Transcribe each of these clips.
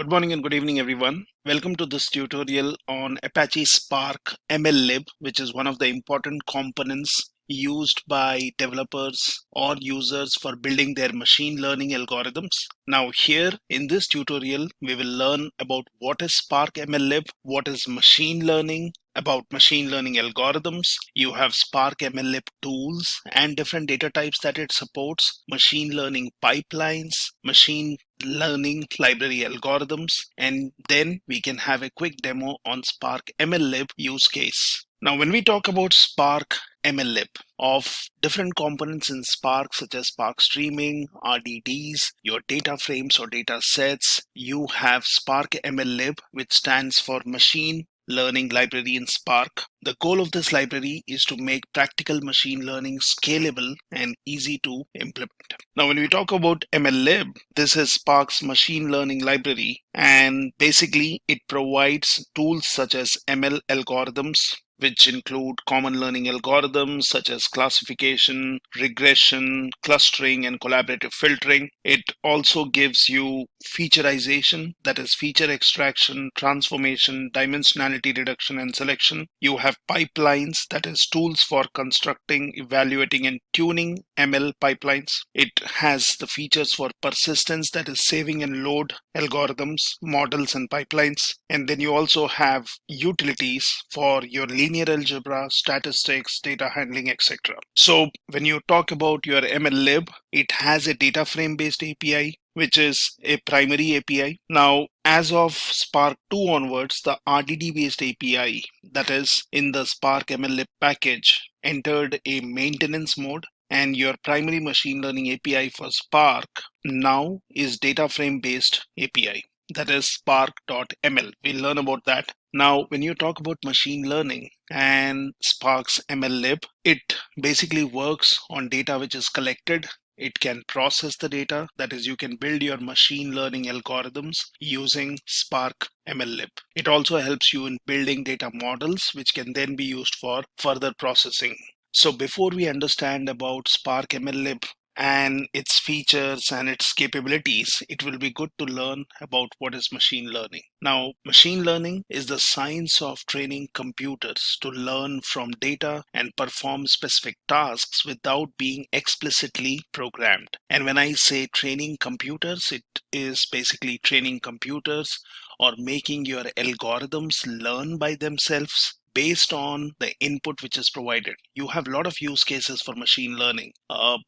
Good morning and good evening, everyone. Welcome to this tutorial on Apache Spark MLlib, which is one of the important components used by developers or users for building their machine learning algorithms. Now here in this tutorial, we will learn about what is Spark MLlib, what is machine learning, about machine learning algorithms. You have Spark MLlib tools and different data types that it supports, machine learning pipelines, machine learning library algorithms, and then we can have a quick demo on Spark MLlib use case. Now, when we talk about Spark MLlib, of different components in Spark such as Spark Streaming, RDDs, your data frames or data sets, you have Spark MLlib, which stands for Machine Learning Library in Spark. The goal of this library is to make practical machine learning scalable and easy to implement. Now, when we talk about MLlib, this is Spark's machine learning library, and basically it provides tools such as ML algorithms, which include common learning algorithms such as classification, regression, clustering, and collaborative filtering. It also gives you featureization, that is feature extraction, transformation, dimensionality reduction, and selection. You have pipelines, that is tools for constructing, evaluating, and tuning ML pipelines. It has the features for persistence, that is saving and load algorithms, models, and pipelines. And then you also have utilities for your linear algebra, statistics, data handling, etc. So when you talk about your MLlib, it has a data frame based API, which is a primary API. Now, as of Spark 2 onwards, the RDD based API, that is in the Spark MLlib package, entered a maintenance mode, and your primary machine learning API for Spark now is data frame based API, that is spark.ml. We'll learn about that. Now, when you talk about machine learning and Spark's MLlib, it basically works on data which is collected. It can process the data, that is, you can build your machine learning algorithms using Spark MLlib. It also helps you in building data models, which can then be used for further processing. So before we understand about Spark MLlib and its features and its capabilities, it will be good to learn about what is machine learning. Now, machine learning is the science of training computers to learn from data and perform specific tasks without being explicitly programmed. And when I say training computers, it is basically training computers or making your algorithms learn by themselves based on the input which is provided. You have a lot of use cases for machine learning.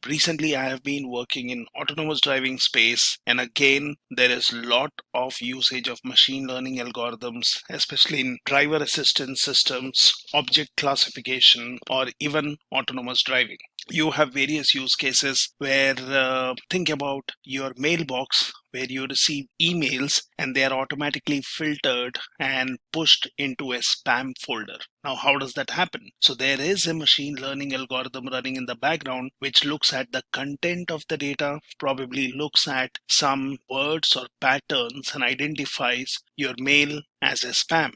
Recently, I have been working in autonomous driving space, and again, there is a lot of usage of machine learning algorithms, especially in driver assistance systems, object classification, or even autonomous driving. You have various use cases where think about your mailbox, where you receive emails and they are automatically filtered and pushed into a spam folder. Now, how does that happen? So there is a machine learning algorithm running in the background which looks at the content of the data, probably looks at some words or patterns and identifies your mail as a spam.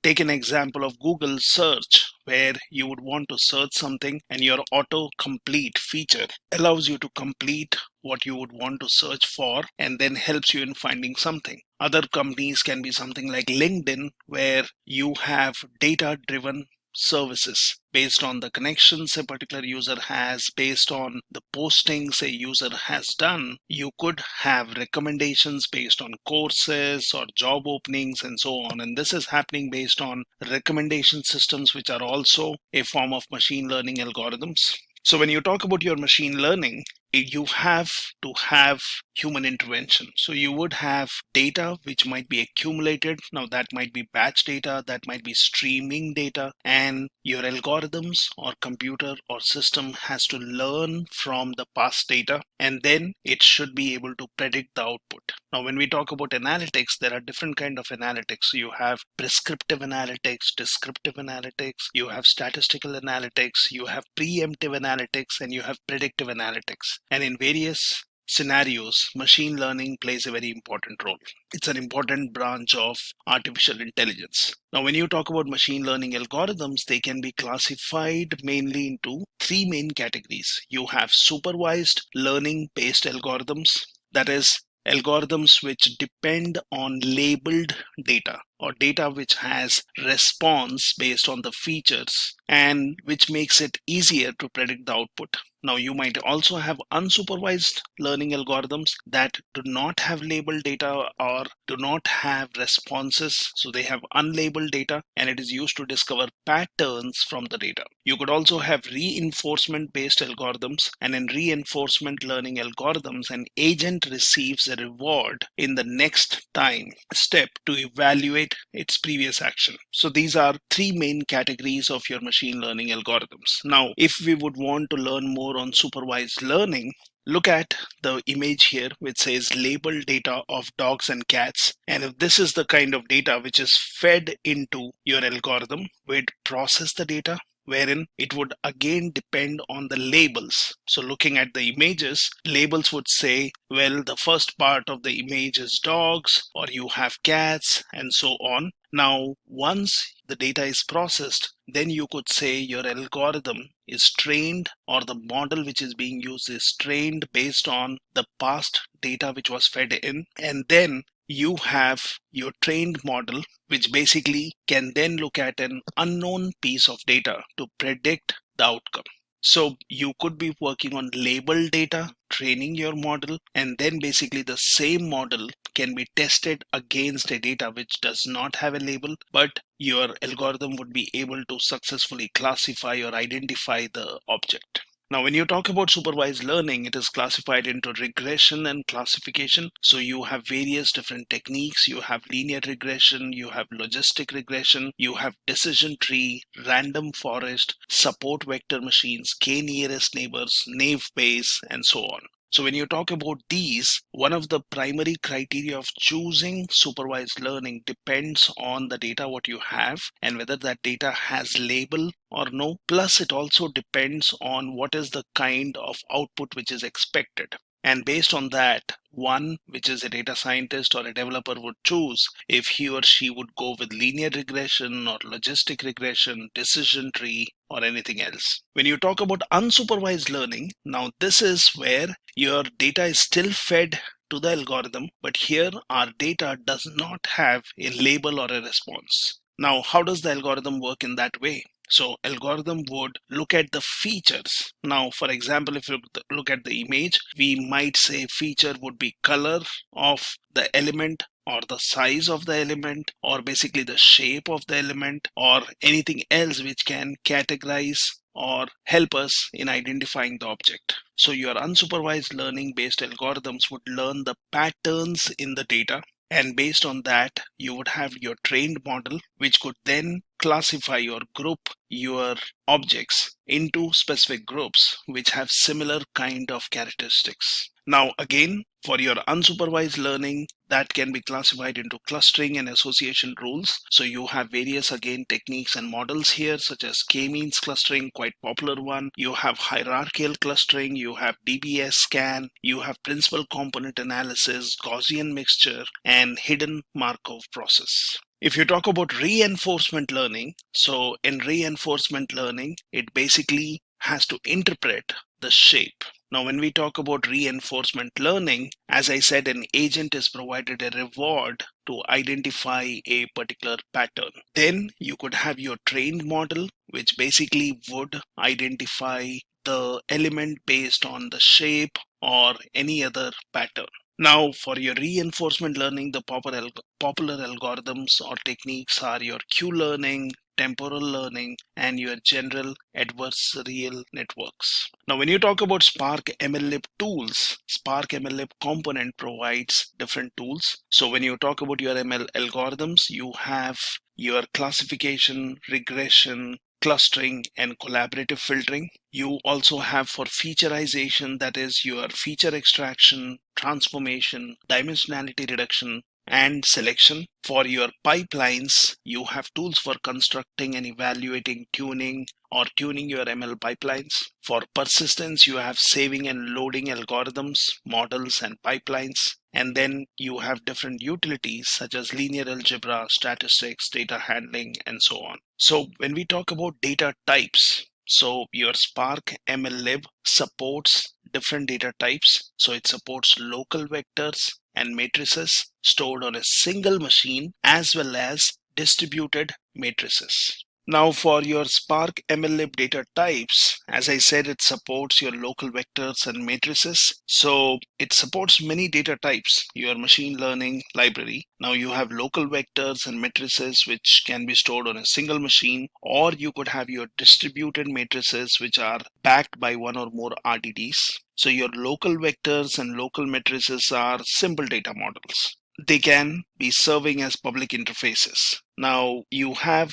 Take an example of Google search, where you would want to search something and your auto-complete feature allows you to complete what you would want to search for and then helps you in finding something. Other companies can be something like LinkedIn, where you have data-driven services based on the connections a particular user has, based on the postings a user has done. You could have recommendations based on courses or job openings and so on. And this is happening based on recommendation systems, which are also a form of machine learning algorithms. So when you talk about your machine learning, you have to have human intervention. So you would have data which might be accumulated. Now that might be batch data, that might be streaming data, and your algorithms or computer or system has to learn from the past data, and then it should be able to predict the output. Now, when we talk about analytics, there are different kinds of analytics. You have prescriptive analytics, descriptive analytics, you have statistical analytics, you have preemptive analytics, and you have predictive analytics. And in various scenarios, machine learning plays a very important role. It's an important branch of artificial intelligence. Now, when you talk about machine learning algorithms, they can be classified mainly into three main categories. You have supervised learning based algorithms, that is, algorithms which depend on labeled data or data which has response based on the features and which makes it easier to predict the output. Now, you might also have unsupervised learning algorithms that do not have labeled data or do not have responses. So they have unlabeled data and it is used to discover patterns from the data. You could also have reinforcement based algorithms, and in reinforcement learning algorithms, an agent receives a reward in the next time step to evaluate its previous action. So these are three main categories of your machine learning algorithms. Now, if we would want to learn more on supervised learning, look at the image here which says label data of dogs and cats. And if this is the kind of data which is fed into your algorithm, we'd process the data wherein it would again depend on the labels. So looking at the images, labels would say, well, the first part of the image is dogs, or you have cats, and so on. Now, once the data is processed, then you could say your algorithm is trained, or the model which is being used is trained based on the past data which was fed in, and then you have your trained model which basically can then look at an unknown piece of data to predict the outcome. So you could be working on labeled data, training your model, and then basically the same model can be tested against a data which does not have a label, but your algorithm would be able to successfully classify or identify the object. Now, when you talk about supervised learning, it is classified into regression and classification. So you have various different techniques. You have linear regression, you have logistic regression, you have decision tree, random forest, support vector machines, k nearest neighbors, naive Bayes, and so on. So when you talk about these, one of the primary criteria of choosing supervised learning depends on the data what you have and whether that data has label or no. Plus it also depends on what is the kind of output which is expected. And based on that, one, which is a data scientist or a developer, would choose if he or she would go with linear regression or logistic regression, decision tree, or anything else. When you talk about unsupervised learning, now this is where your data is still fed to the algorithm, but here our data does not have a label or a response. Now, how does the algorithm work in that way? So algorithm would look at the features. Now, for example, if you look at the image, we might say feature would be color of the element or the size of the element or basically the shape of the element or anything else which can categorize or help us in identifying the object. So your unsupervised learning based algorithms would learn the patterns in the data, and based on that you would have your trained model which could then classify or group your objects into specific groups which have similar kind of characteristics. Now again, for your unsupervised learning, that can be classified into clustering and association rules. So you have various again techniques and models here such as k-means clustering, quite popular one. You have hierarchical clustering, you have DBS scan, you have principal component analysis, Gaussian mixture, and hidden Markov process. If you talk about reinforcement learning, so in reinforcement learning, it basically has to interpret the shape. Now, when we talk about reinforcement learning, as I said, an agent is provided a reward to identify a particular pattern. Then you could have your trained model, which basically would identify the element based on the shape or any other pattern. Now, for your reinforcement learning, the popular algorithms or techniques are your Q-learning, temporal learning, and your general adversarial networks. Now, when you talk about Spark MLlib tools, Spark MLlib component provides different tools. So when you talk about your ML algorithms, you have your classification, regression, clustering, and collaborative filtering. You also have for featureization, that is your feature extraction, transformation, dimensionality reduction, and selection. For your pipelines, you have tools for constructing and evaluating tuning or tuning your ML pipelines. For persistence, you have saving and loading algorithms, models, and pipelines. And then you have different utilities such as linear algebra, statistics, data handling, and so on. So when we talk about data types, so your Spark MLlib supports different data types. So it supports local vectors, and matrices stored on a single machine as well as distributed matrices. Now for your Spark MLlib data types, as I said, it supports your local vectors and matrices. So it supports many data types, your machine learning library. Now you have local vectors and matrices which can be stored on a single machine, or you could have your distributed matrices which are backed by one or more RDDs. So your local vectors and local matrices are simple data models. They can be serving as public interfaces. Now you have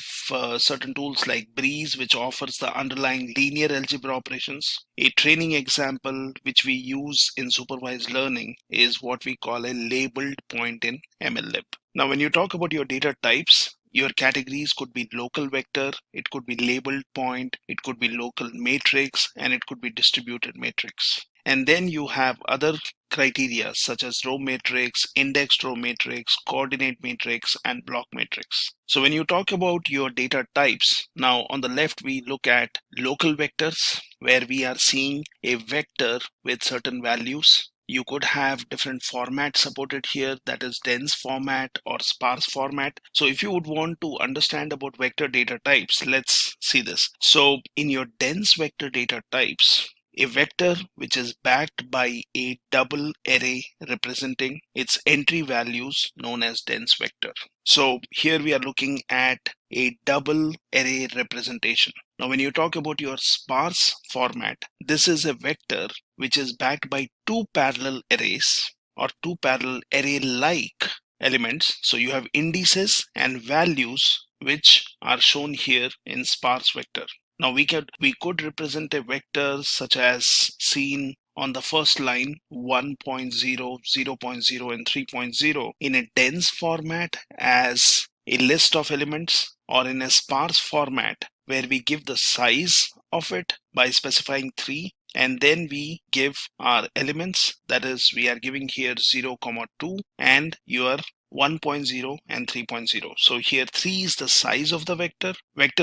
certain tools like Breeze, which offers the underlying linear algebra operations. A training example which we use in supervised learning is what we call a labeled point in MLlib. Now when you talk about your data types, your categories could be local vector, it could be labeled point, it could be local matrix, and it could be distributed matrix. And then you have other criteria such as row matrix, indexed row matrix, coordinate matrix, and block matrix. So when you talk about your data types, now on the left we look at local vectors, where we are seeing a vector with certain values. You could have different formats supported here, that is dense format or sparse format. So if you would want to understand about vector data types, let's see this. So in your dense vector data types, a vector which is backed by a double array representing its entry values known as dense vector. So here we are looking at a double array representation. Now when you talk about your sparse format, this is a vector which is backed by two parallel arrays or two parallel array-like elements. So you have indices and values which are shown here in sparse vector. Now we could represent a vector such as seen on the first line 1.0, 0.0, and 3.0 in a dense format as a list of elements, or in a sparse format where we give the size of it by specifying 3, and then we give our elements, that is we are giving here 0, 2 and your 1.0 and 3.0. So here 3 is the size of the vector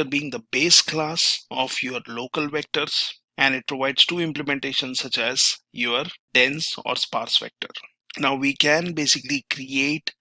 being the base class of your local vectors, and it provides two implementations such as your dense or sparse vector. Now we can basically create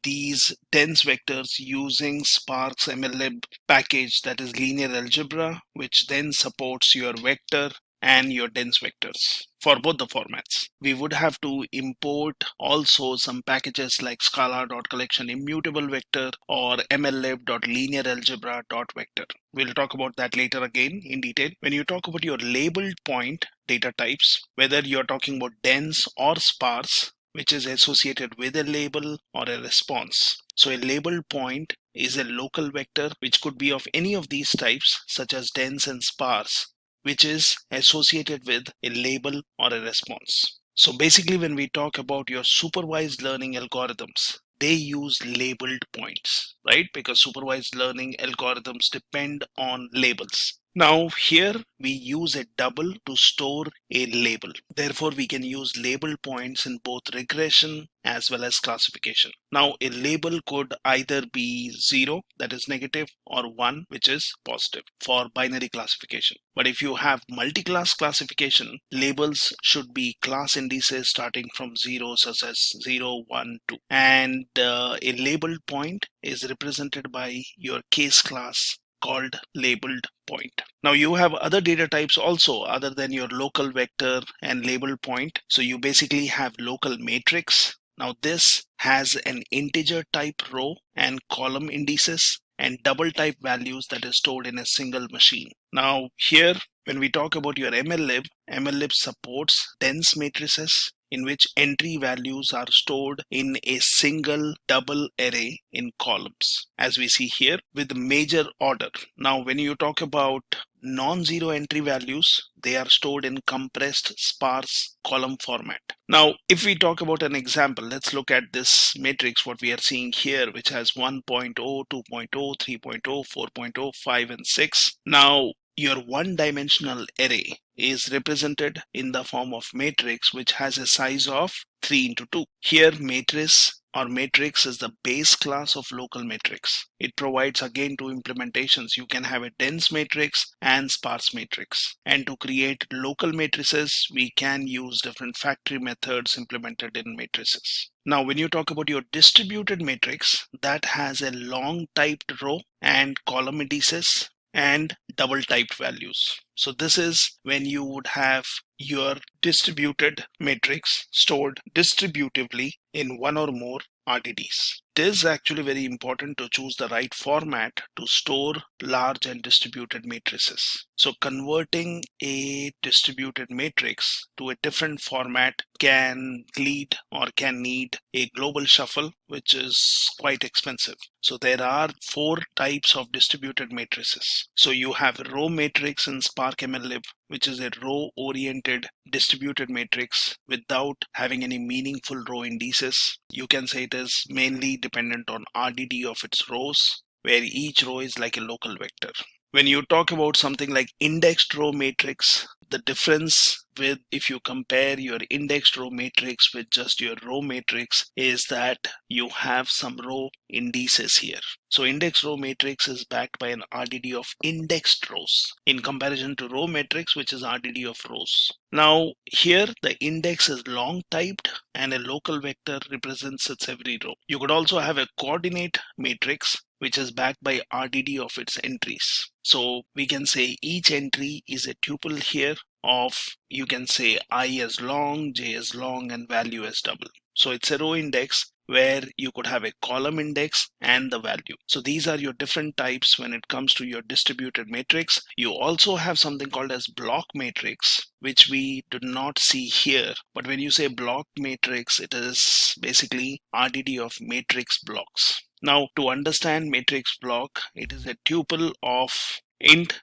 these dense vectors using Spark's MLlib package, that is linear algebra, which then supports your vector and your dense vectors for both the formats. We would have to import also some packages like scala.collection immutable vector or mllib.linearalgebra.vector. We'll talk about that later again in detail. When you talk about your labeled point data types, whether you're talking about dense or sparse, which is associated with a label or a response. So a labeled point is a local vector which could be of any of these types such as dense and sparse, which is associated with a label or a response. So basically when we talk about your supervised learning algorithms, they use labeled points, right? Because supervised learning algorithms depend on labels. Now here we use a double to store a label. Therefore we can use label points in both regression as well as classification. Now a label could either be 0, that is negative, or 1, which is positive for binary classification. But if you have multi-class classification, labels should be class indices starting from 0, such as 0, 1, 2. And a labeled point is represented by your case class called labeled point. Now you have other data types also other than your local vector and labeled point. So you basically have local matrix. Now this has an integer type row and column indices and double type values that is stored in a single machine. Now here when we talk about your MLlib supports dense matrices in which entry values are stored in a single double array in columns, as we see here with major order. Now when you talk about non-zero entry values, they are stored in compressed sparse column format. Now if we talk about an example, let's look at this matrix what we are seeing here, which has 1.0, 2.0, 3.0, 4.0, 5 and 6. Now your one-dimensional array is represented in the form of matrix which has a size of 3 into 2. Here matrix or matrix is the base class of local matrix. It provides again two implementations. You can have a dense matrix and sparse matrix. And to create local matrices, we can use different factory methods implemented in matrices. Now, when you talk about your distributed matrix, that has a long typed row and column indices and double typed values. So this is when you would have your distributed matrix stored distributively in one or more RDDs. It is actually very important to choose the right format to store large and distributed matrices. So converting a distributed matrix to a different format can lead or can need a global shuffle, which is quite expensive. So there are four types of distributed matrices. So you have a row matrix in Spark MLlib, which is a row-oriented distributed matrix without having any meaningful row indices. You can say it is mainly dependent on RDD of its rows, where each row is like a local vector. When you talk about something like indexed row matrix, the difference with if you compare your indexed row matrix with just your row matrix is that you have some row indices here. So indexed row matrix is backed by an RDD of indexed rows in comparison to row matrix, which is RDD of rows. Now here the index is long typed and a local vector represents its every row. You could also have a coordinate matrix which is backed by RDD of its entries. So we can say each entry is a tuple here of, you can say, I as long, j as long, and value as double. So it's a row index where you could have a column index and the value. So these are your different types when it comes to your distributed matrix. You also have something called as block matrix, which we do not see here. But when you say block matrix, it is basically RDD of matrix blocks. Now, to understand matrix block, it is a tuple of int,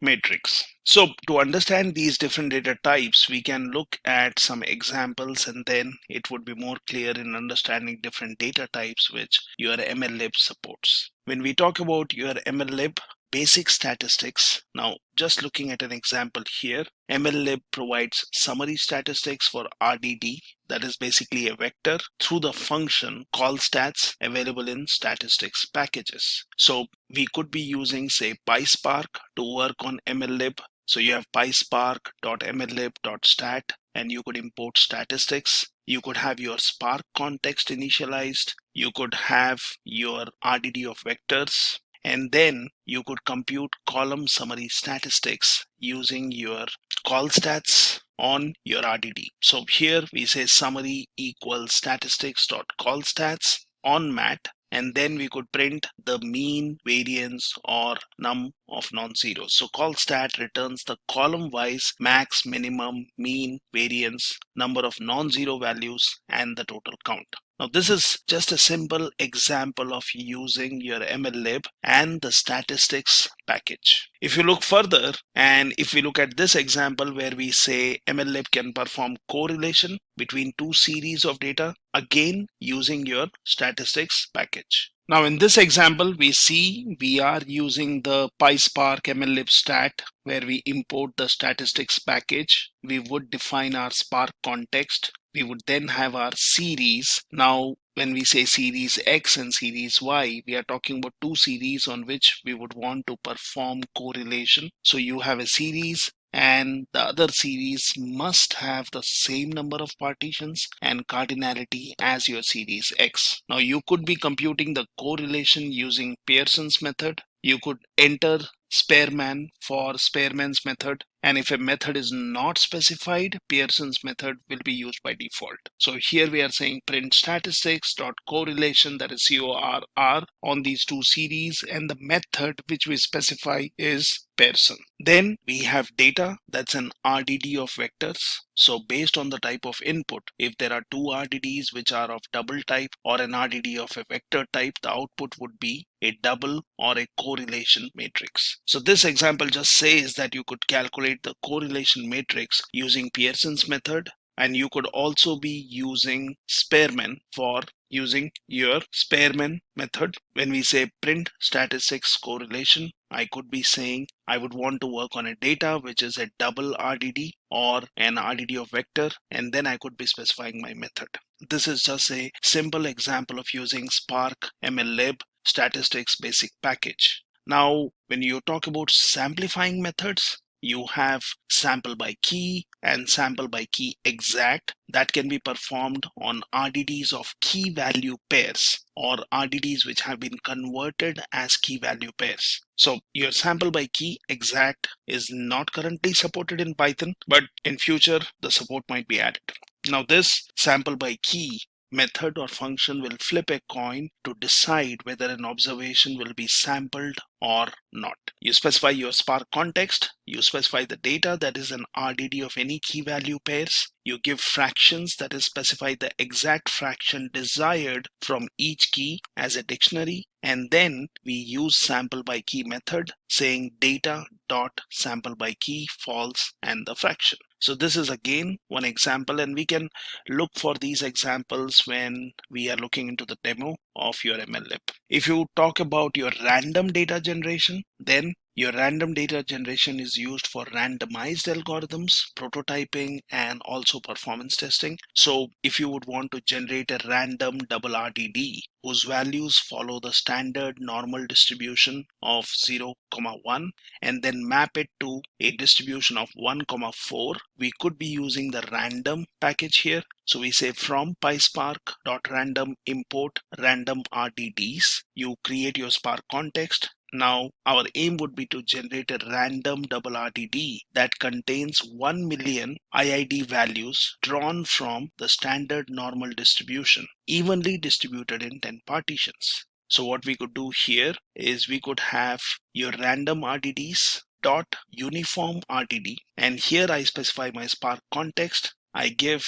matrix. So to understand these different data types, we can look at some examples and then it would be more clear in understanding different data types which your MLlib supports. When we talk about your MLlib basic statistics, now just looking at an example here, MLlib provides summary statistics for RDD, that is basically a vector, through the function callstats available in statistics packages. So we could be using, say, PySpark to work on MLlib. So you have pyspark.mllib.stat and you could import statistics. You could have your Spark context initialized. You could have your RDD of vectors. And then you could compute column summary statistics using your callstats on your RDD. So here we say summary equals statistics.callstats on mat, and then we could print the mean, variance, or num of non-zeros. So callstat returns the column-wise max, minimum, mean, variance, number of non-zero values, and the total count. Now this is just a simple example of using your MLlib and the statistics package. If you look further, and if we look at this example where we say MLlib can perform correlation between two series of data, again using your statistics package. Now in this example, we see we are using the PySpark MLlib stat where we import the statistics package. We would define our Spark context. We would then have our series. Now, when we say series X and series Y, we are talking about two series on which we would want to perform correlation. So you have a series and the other series must have the same number of partitions and cardinality as your series X. Now you could be computing the correlation using Pearson's method. You could enter Spearman for Spearman's method, and if a method is not specified, Pearson's method will be used by default. So here we are saying print statistics.correlation, that is CORR, on these two series, and the method which we specify is Pearson. Then we have data, that's an RDD of vectors. So based on the type of input, if there are two RDDs which are of double type or an RDD of a vector type, the output would be a double or a correlation matrix. So this example just says that you could calculate the correlation matrix using Pearson's method, and you could also be using Spearman for using your Spearman method. When we say print statistics correlation, I could be saying I would want to work on a data which is a double RDD or an RDD of vector, and then I could be specifying my method. this is just a simple example of using Spark MLlib statistics basic package. Now, when you talk about samplifying methods, you have sample by key and sample by key exact that can be performed on RDDs of key value pairs or RDDs which have been converted as key value pairs. So your sample by key exact is not currently supported in Python, but in future the support might be added. Now this sample by key method or function will flip a coin to decide whether an observation will be sampled or not. You specify your Spark context, you specify the data that is an RDD of any key value pairs, you give fractions that is specify the exact fraction desired from each key as a dictionary, and then we use sample by key method saying data dot sample by key false and the fraction. So this is again one example, and we can look for these examples when we are looking into the demo of your MLlib. If you talk about your random data generation, then your random data generation is used for randomized algorithms, prototyping, and also performance testing. So if you would want to generate a random double RDD whose values follow the standard normal distribution of 0, 1 and then map it to a distribution of 1, 4, we could be using the random package here. So we say from PySpark.random import random RDDs. You create your Spark context. Now our aim would be to generate a random double RDD that contains 1 million IID values drawn from the standard normal distribution, evenly distributed in 10 partitions. So what we could do here is we could have your random RDDs dot uniform RDD, and here I specify my Spark context. I give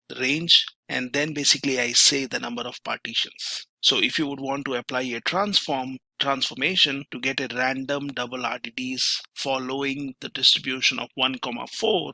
the range, and then basically I say the number of partitions. So if you would want to apply a transformation to get a random double RDDs following the distribution of 1, 4,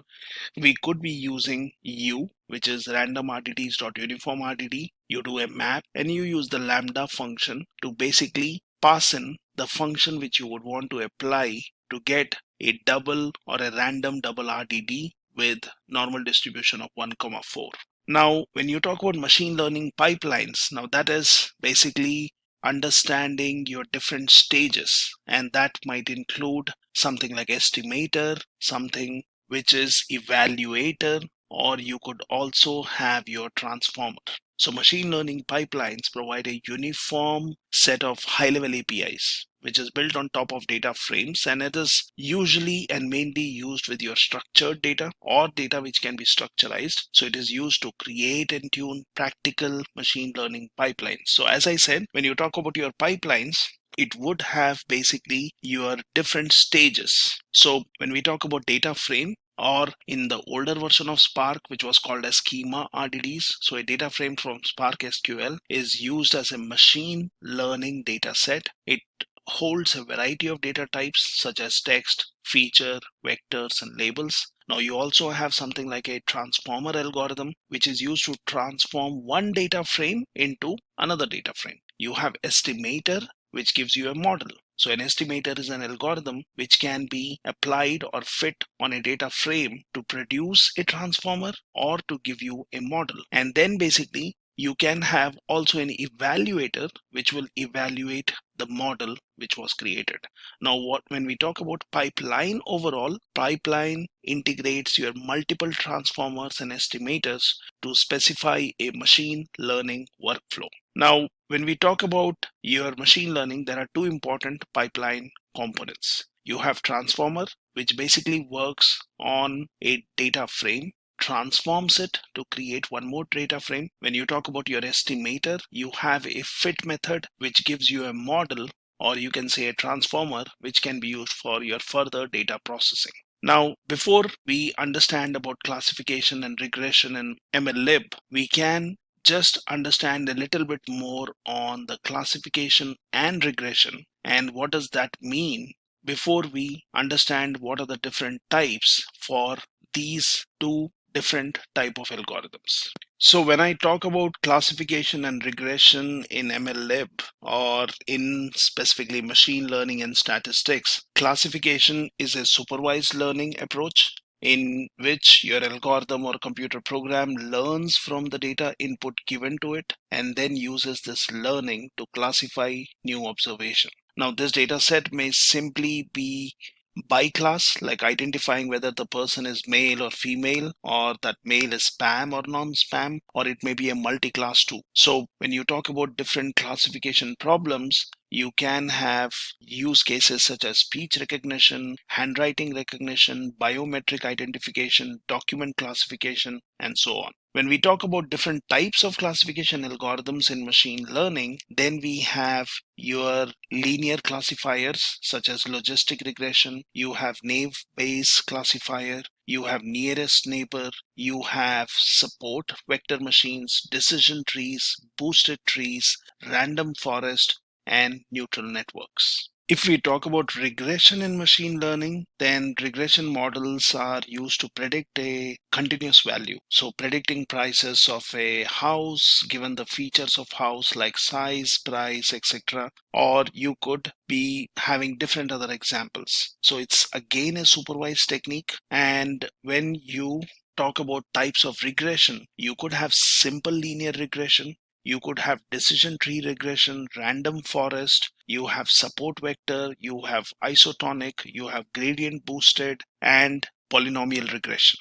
we could be using U, which is random RDDs dot uniform RDD. You do a map and you use the lambda function to basically pass in the function which you would want to apply to get a double or a random double RDD with normal distribution of 1, 4. Now, when you talk about machine learning pipelines, now that is basically understanding your different stages, and that might include something like estimator, something which is evaluator, or you could also have your transformer. So machine learning pipelines provide a uniform set of high-level APIs which is built on top of data frames, and it is usually and mainly used with your structured data or data which can be structurized. So it is used to create and tune practical machine learning pipelines. So as I said, when you talk about your pipelines, it would have basically your different stages. So when we talk about data frame, or in the older version of Spark, which was called as schema RDDs. So a data frame from Spark SQL is used as a machine learning data set. It holds a variety of data types such as text, feature, vectors, and labels. Now you also have something like a transformer algorithm, which is used to transform one data frame into another data frame. You have estimator, which gives you a model. So an estimator is an algorithm which can be applied or fit on a data frame to produce a transformer or to give you a model. And then basically you can have also an evaluator which will evaluate the model which was created. Now when we talk about pipeline overall, pipeline integrates your multiple transformers and estimators to specify a machine learning workflow. Now when we talk about your machine learning, there are two important pipeline components. You have transformer, which basically works on a data frame, transforms it to create one more data frame. When you talk about your estimator, you have a fit method which gives you a model, or you can say a transformer, which can be used for your further data processing. Now, before we understand about classification and regression in MLlib, we can just understand a little bit more on the classification and regression and what does that mean before we understand what are the different types for these two different type of algorithms. So when I talk about classification and regression in MLlib, or in specifically machine learning and statistics, classification is a supervised learning approach in which your algorithm or computer program learns from the data input given to it and then uses this learning to classify new observation. Now, this data set may simply be by class, like identifying whether the person is male or female, or that male is spam or non-spam, or it may be a multi-class too. So when you talk about different classification problems, you can have use cases such as speech recognition, handwriting recognition, biometric identification, document classification, and so on. When we talk about different types of classification algorithms in machine learning, then we have your linear classifiers such as logistic regression, you have naive Bayes classifier, you have nearest neighbor, you have support vector machines, decision trees, boosted trees, random forest, and neural networks. If we talk about regression in machine learning, then regression models are used to predict a continuous value. So predicting prices of a house given the features of house like size, price, etc. Or you could be having different other examples. So it's again a supervised technique. And when you talk about types of regression, you could have simple linear regression, you could have decision tree regression, random forest, you have support vector, you have isotonic, you have gradient boosted, and polynomial regression.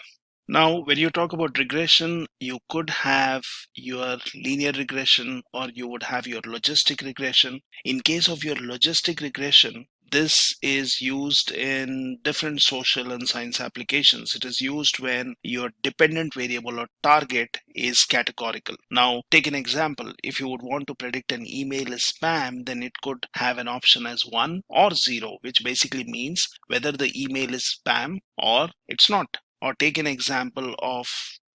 Now, when you talk about regression, you could have your linear regression or you would have your logistic regression. In case of your logistic regression, this is used in different social and science applications. It is used when your dependent variable or target is categorical. Now, take an example. If you would want to predict an email is spam, then it could have an option as 1 or 0, which basically means whether the email is spam or it's not. Or take an example of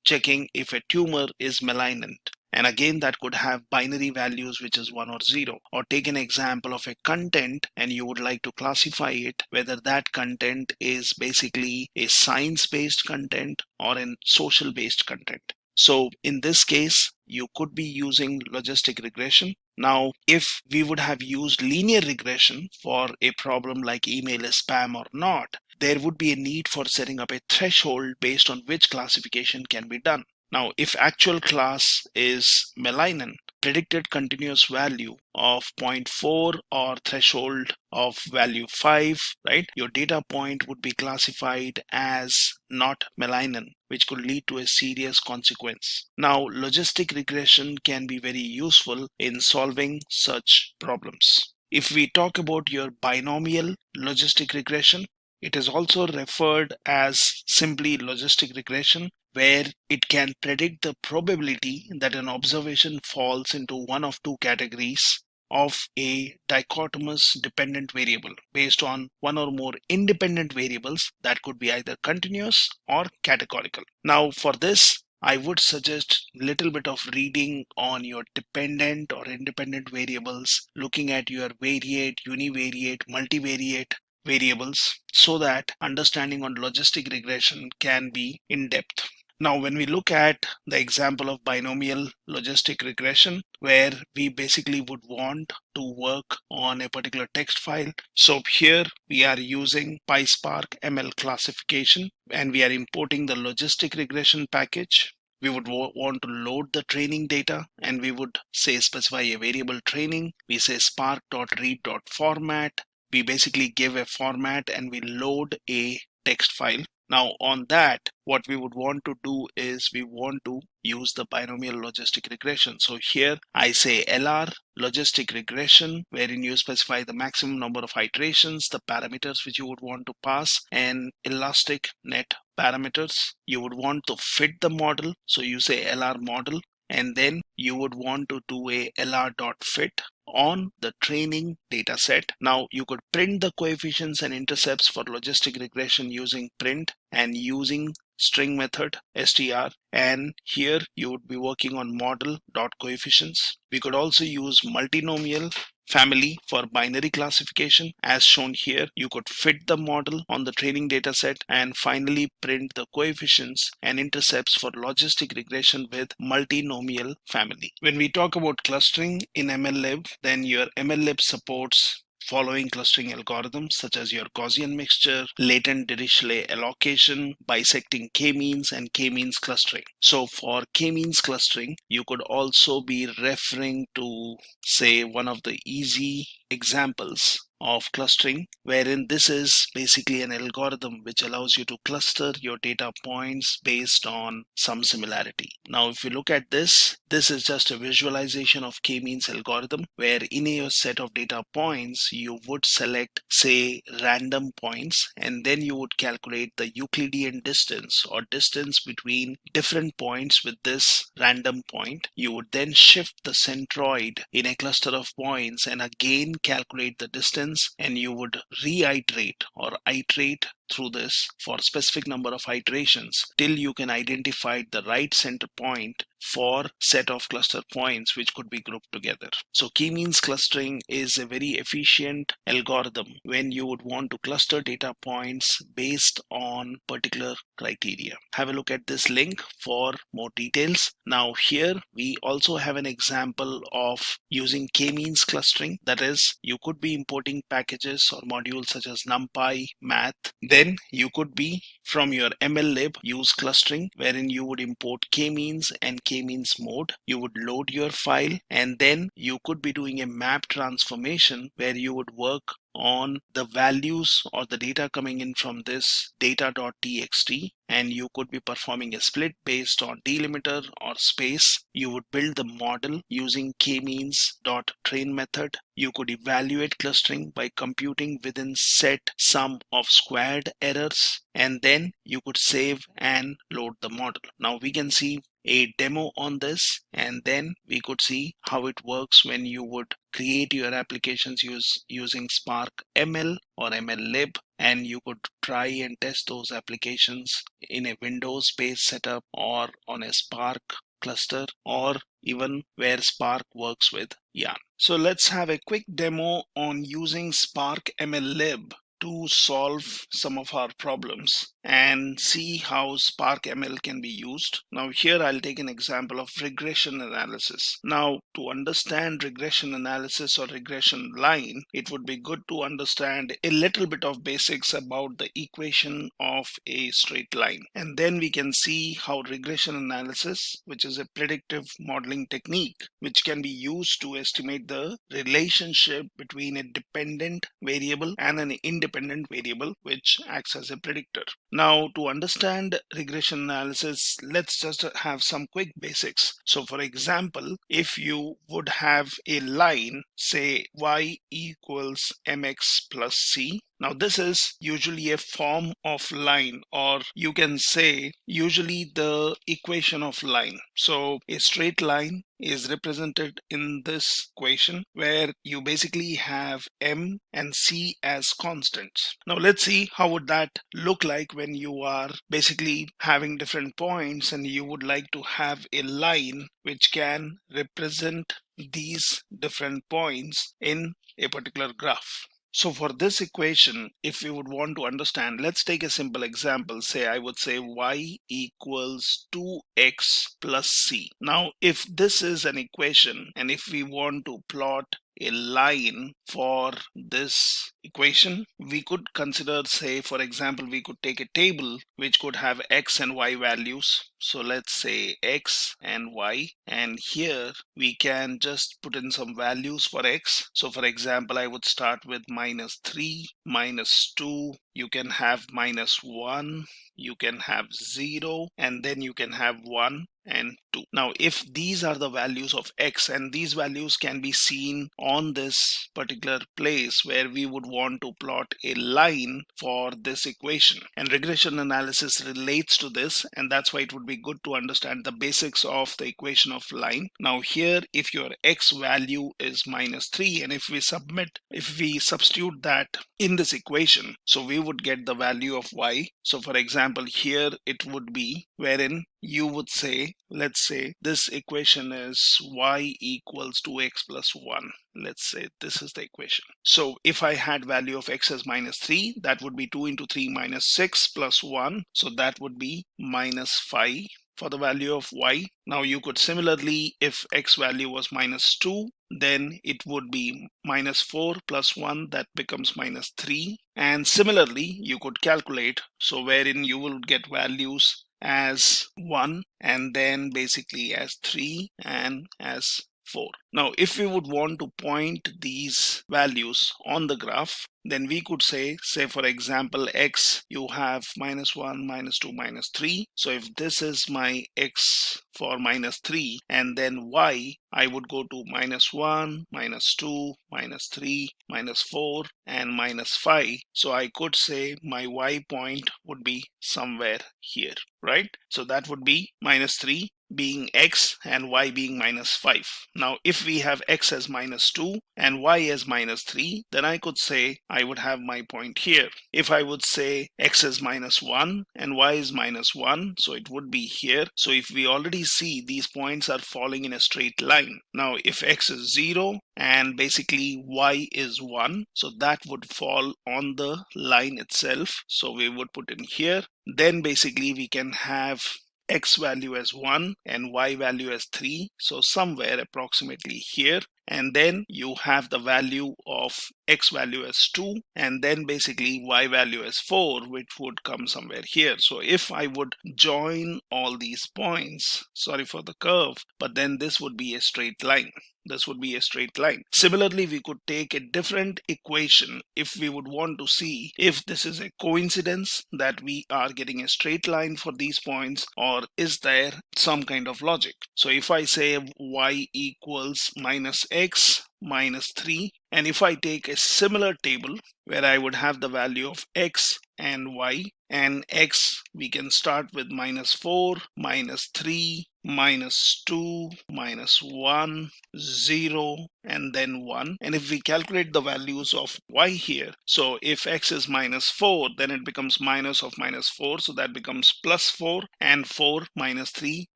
checking if a tumor is malignant. And again, that could have binary values, which is 1 or 0. Or take an example of a content and you would like to classify it, whether that content is basically a science-based content or a social-based content. So in this case, you could be using logistic regression. Now, if we would have used linear regression for a problem like email is spam or not, there would be a need for setting up a threshold based on which classification can be done. Now, if actual class is melanin, predicted continuous value of 0.4 or threshold of value 5, right? Your data point would be classified as not melanin, which could lead to a serious consequence. Now, logistic regression can be very useful in solving such problems. If we talk about your binomial logistic regression, it is also referred as simply logistic regression, where it can predict the probability that an observation falls into one of two categories of a dichotomous dependent variable based on one or more independent variables that could be either continuous or categorical. Now, for this, I would suggest a little bit of reading on your dependent or independent variables, looking at your variate, univariate, multivariate variables, so that understanding on logistic regression can be in depth. Now, when we look at the example of binomial logistic regression, where we basically would want to work on a particular text file. So here we are using PySpark ML classification, and we are importing the logistic regression package. We would want to load the training data, and we would say specify a variable training. We say spark.read.format. We basically give a format and we load a text file. Now on that, what we would want to do is we want to use the binomial logistic regression. So here I say LR logistic regression, wherein you specify the maximum number of iterations, the parameters which you would want to pass, and elastic net parameters. You would want to fit the model. So you say LR model, and then you would want to do a lr.fit on the training data set. Now you could print the coefficients and intercepts for logistic regression using print and using string method str, and here you would be working on model.coefficients. We could also use multinomial family for binary classification. As shown here, you could fit the model on the training data set and finally print the coefficients and intercepts for logistic regression with multinomial family. When we talk about clustering in MLlib, then your MLlib supports following clustering algorithms such as your Gaussian mixture, latent Dirichlet allocation, bisecting k-means, and k-means clustering. So for k-means clustering, you could also be referring to, say, one of the easy examples of clustering, wherein this is basically an algorithm which allows you to cluster your data points based on some similarity. Now, if you look at this is just a visualization of k-means algorithm, where in a set of data points, you would select, say, random points, and then you would calculate the Euclidean distance or distance between different points with this random point. You would then shift the centroid in a cluster of points and again calculate the distance, and you would reiterate or iterate through this for a specific number of iterations till you can identify the right center point for set of cluster points which could be grouped together. So k-means clustering is a very efficient algorithm when you would want to cluster data points based on particular criteria. Have a look at this link for more details. Now here we also have an example of using k-means clustering. That is, you could be importing packages or modules such as NumPy, Math. Then you could be from your MLlib use clustering, wherein you would import k-means and k-means mode. You would load your file, and then you could be doing a map transformation where you would work on the values or the data coming in from this data.txt, and you could be performing a split based on delimiter or space. You would build the model using k-means.train method. You could evaluate clustering by computing within set sum of squared errors, and then you could save and load the model. Now we can see a demo on this, and then we could see how it works when you would create your applications using Spark ML or MLlib, and you could try and test those applications in a Windows-based setup or on a Spark cluster, or even where Spark works with Yarn. So let's have a quick demo on using Spark MLlib to solve some of our problems and see how Spark ML can be used. Now here I'll take an example of regression analysis. Now to understand regression analysis or regression line, it would be good to understand a little bit of basics about the equation of a straight line. And then we can see how regression analysis, which is a predictive modeling technique, which can be used to estimate the relationship between a dependent variable and an independent variable, which acts as a predictor. Now, to understand regression analysis, let's just have some quick basics. So for example, if you would have a line, say y equals mx plus c. Now this is usually a form of line, or you can say usually the equation of line. So a straight line is represented in this equation where you basically have m and c as constants. Now let's see how would that look like when you are basically having different points and you would like to have a line which can represent these different points in a particular graph. So for this equation, if we would want to understand, let's take a simple example. Say I would say y equals 2x plus c. Now, if this is an equation and if we want to plot a line for this equation, we could consider, say, for example, we could take a table which could have x and y values. So let's say x and y, and here we can just put in some values for x. So for example, I would start with -3, -2, you can have -1, you can have 0, and then you can have 1 and 2. Now if these are the values of x, and these values can be seen on this particular place where we would want to plot a line for this equation, and regression analysis relates to this, and that's why it would be good to understand the basics of the equation of line. Now here, if your x value is -3, and if we substitute that in this equation, so we would get the value of y. So for example, here it would be wherein you would say, let's say this equation is y equals 2x plus 1. Let's say this is the equation. So if I had value of x as -3, that would be 2 into 3 minus 6 plus 1. So that would be -5. for the value of y. Now you could similarly, if x value was -2, then it would be -4 plus 1, that becomes -3. And similarly, you could calculate, so wherein you will get values as 1 and then basically as 3 and as 4. Now, if we would want to point these values on the graph, then we could say for example, x, you have -1, -2, -3. So if this is my x for -3, and then y, I would go to -1, -2, -3, -4, and -5. So I could say my y point would be somewhere here, right? So that would be -3 being x and y being -5. Now, if we have x as -2 and y as -3, then I could say I would have my point here. If I would say x is -1 and y is -1, so it would be here. So if we already see these points are falling in a straight line. Now, if x is 0 and basically y is 1, so that would fall on the line itself. So we would put in here. Then basically we can have x value as 1 and y value as 3, so somewhere approximately here. And then you have the value of x value as 2 and then basically y value as 4, which would come somewhere here. So if I would join all these points, sorry for the curve, but then this would be a straight line. This would be a straight line. Similarly, we could take a different equation if we would want to see if this is a coincidence that we are getting a straight line for these points, or is there some kind of logic. So if I say y equals -x -3, and if I take a similar table where I would have the value of x and y, and x we can start with -4, -3, -2, -1, 0, and then 1. And if we calculate the values of y here, so if x is -4, then it becomes minus of -4, so that becomes +4, and 4 minus 3,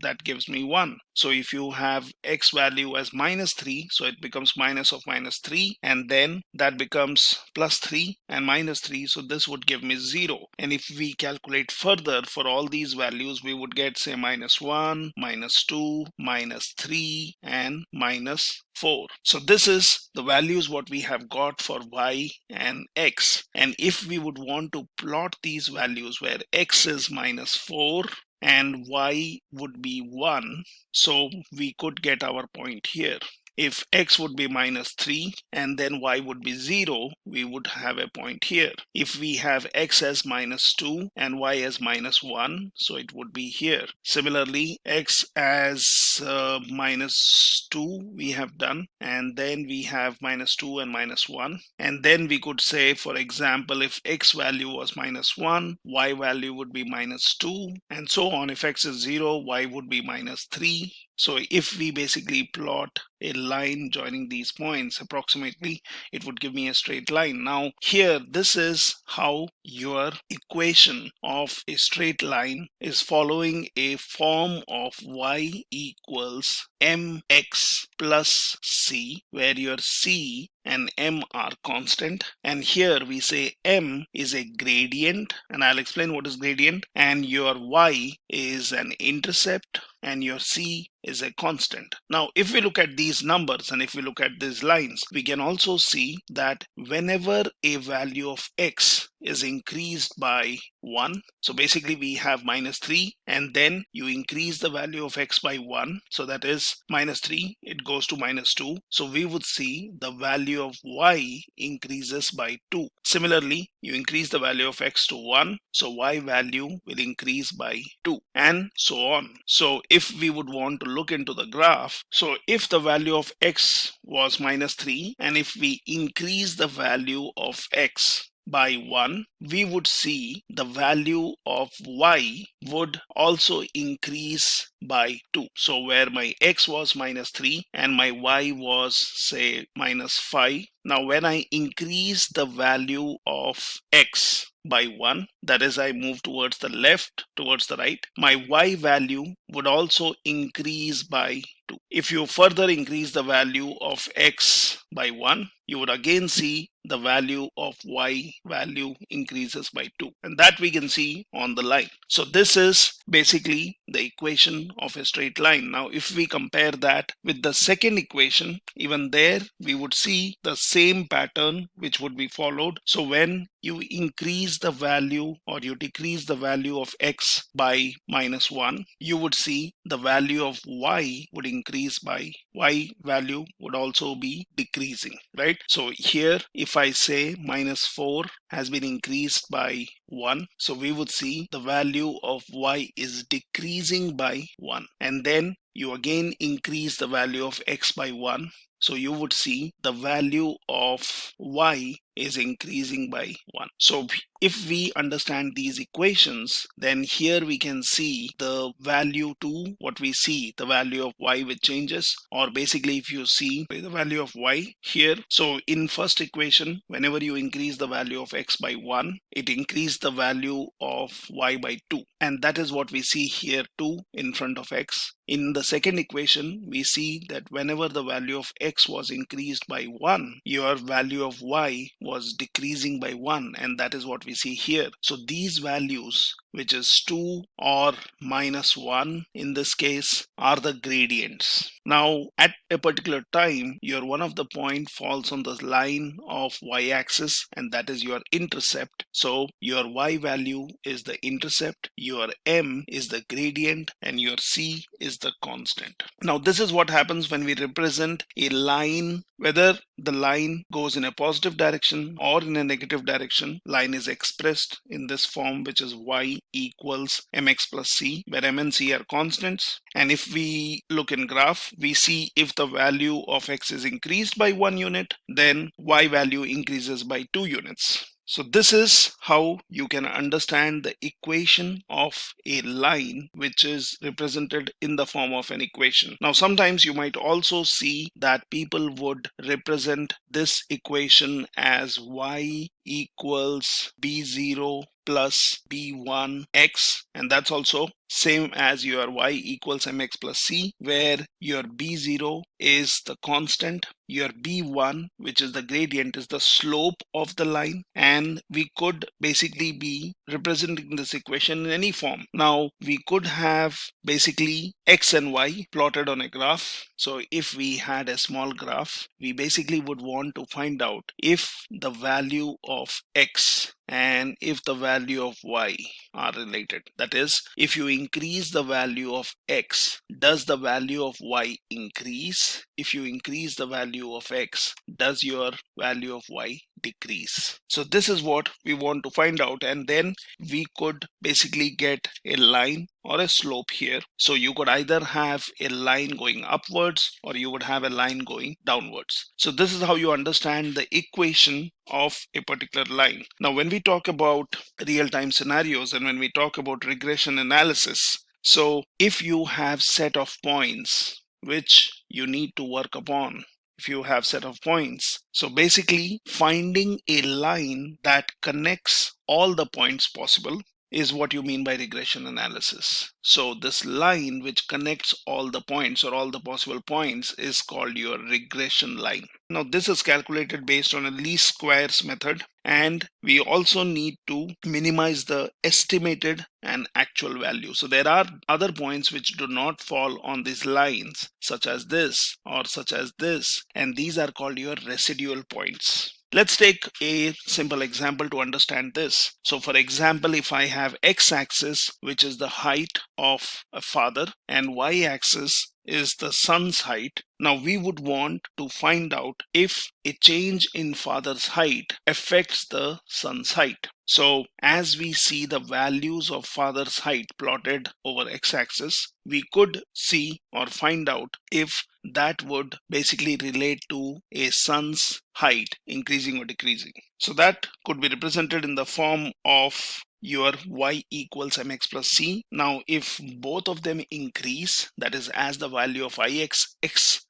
that gives me 1. So if you have x value as -3, so it becomes minus of -3, and then that becomes +3 and -3, so this would give me 0. And if we calculate further for all these values, we would get say -1, -2, -3, and -4. So this is the values what we have got for y and x. And if we would want to plot these values where x is -4 and y would be 1, so we could get our point here. If x would be -3 and then y would be 0, we would have a point here. If we have x as -2 and y as -1, so it would be here. Similarly, x as -2 we have done, and then we have -2 and -1. And then we could say, for example, if x value was -1, y value would be -2, and so on. If x is 0, y would be -3. So if we basically plot a line joining these points, approximately it would give me a straight line. Now here, this is how your equation of a straight line is following a form of y equals mx plus c, where your c and m are constant, and here we say m is a gradient, and I'll explain what is gradient, and your y is an intercept, and your c is a constant. Now if we look at these numbers and if we look at these lines, we can also see that whenever a value of x is increased by 1, so basically we have -3, and then you increase the value of x by 1, so that is -3, it goes to -2, so we would see the value of y increases by 2. Similarly, you increase the value of x to 1, so y value will increase by 2, and so on. So if we would want to look into the graph, so if the value of x was -3, and if we increase the value of x by 1, we would see the value of y would also increase by 2. So where my x was -3 and my y was say -5, now when I increase the value of x by 1, that is, I move towards the left, towards the right, my y value would also increase by 2. If you further increase the value of x by 1, you would again see the value of y value increases by 2, and that we can see on the line. So this is basically the equation of a straight line. Now if we compare that with the second equation, even there we would see the same pattern which would be followed. So when you increase the value or you decrease the value of x by -1, you would see the value of y would increase by y value would also be decreasing, right? So here if I say -4 has been increased by 1, so we would see the value of y is decreasing by 1, and then you again increase the value of x by 1, so you would see the value of y is increasing by 1. So if we understand these equations, then here we can see the value to what we see, the value of y which changes, or basically if you see the value of y here. So in first equation, whenever you increase the value of x by 1, it increased the value of y by 2, and that is what we see here, 2 in front of x. In the second equation, we see that whenever the value of x was increased by 1, your value of y was decreasing by 1, and that is what we see here. So these values, which is 2 or -1 in this case, are the gradients. Now at a particular time, your one of the point falls on the line of y-axis, and that is your intercept. So your y value is the intercept, your m is the gradient, and your c is the constant. Now this is what happens when we represent a line, whether the line goes in a positive direction or in a negative direction. Line is expressed in this form, which is y equals mx plus c, where m and c are constants. And if we look in graph, we see if the value of x is increased by 1 unit, then y value increases by 2 units. So this is how you can understand the equation of a line, which is represented in the form of an equation. Now sometimes you might also see that people would represent this equation as y equals b0 plus b1x, and that's also same as your y equals mx plus c, where your b0 is the constant, your b1, which is the gradient, is the slope of the line, and we could basically be representing this equation in any form. Now we could have basically x and y plotted on a graph. So if we had a small graph, we basically would want to find out if the value of x and if the value of y are related. That is, if you increase the value of x, does the value of y increase? If you increase the value of x, does your value of y decrease? So this is what we want to find out, and then we could basically get a line or a slope here. So you could either have a line going upwards or you would have a line going downwards. So this is how you understand the equation of a particular line. Now when we talk about real-time scenarios and when we talk about regression analysis, so if you have set of points which you need to work upon, if you have set of points, so basically finding a line that connects all the points possible is what you mean by regression analysis. So this line which connects all the points or all the possible points is called your regression line. Now this is calculated based on a least squares method, and we also need to minimize the estimated and actual value. So there are other points which do not fall on these lines, such as this or such as this, and these are called your residual points. Let's take a simple example to understand this. So for example, if I have x-axis, which is the height of a father, and y-axis is the son's height. Now we would want to find out if a change in father's height affects the son's height. So as we see the values of father's height plotted over x-axis, we could see or find out if that would basically relate to a son's height increasing or decreasing. So that could be represented in the form of your y equals mx plus c. Now if both of them increase, that is as the value of x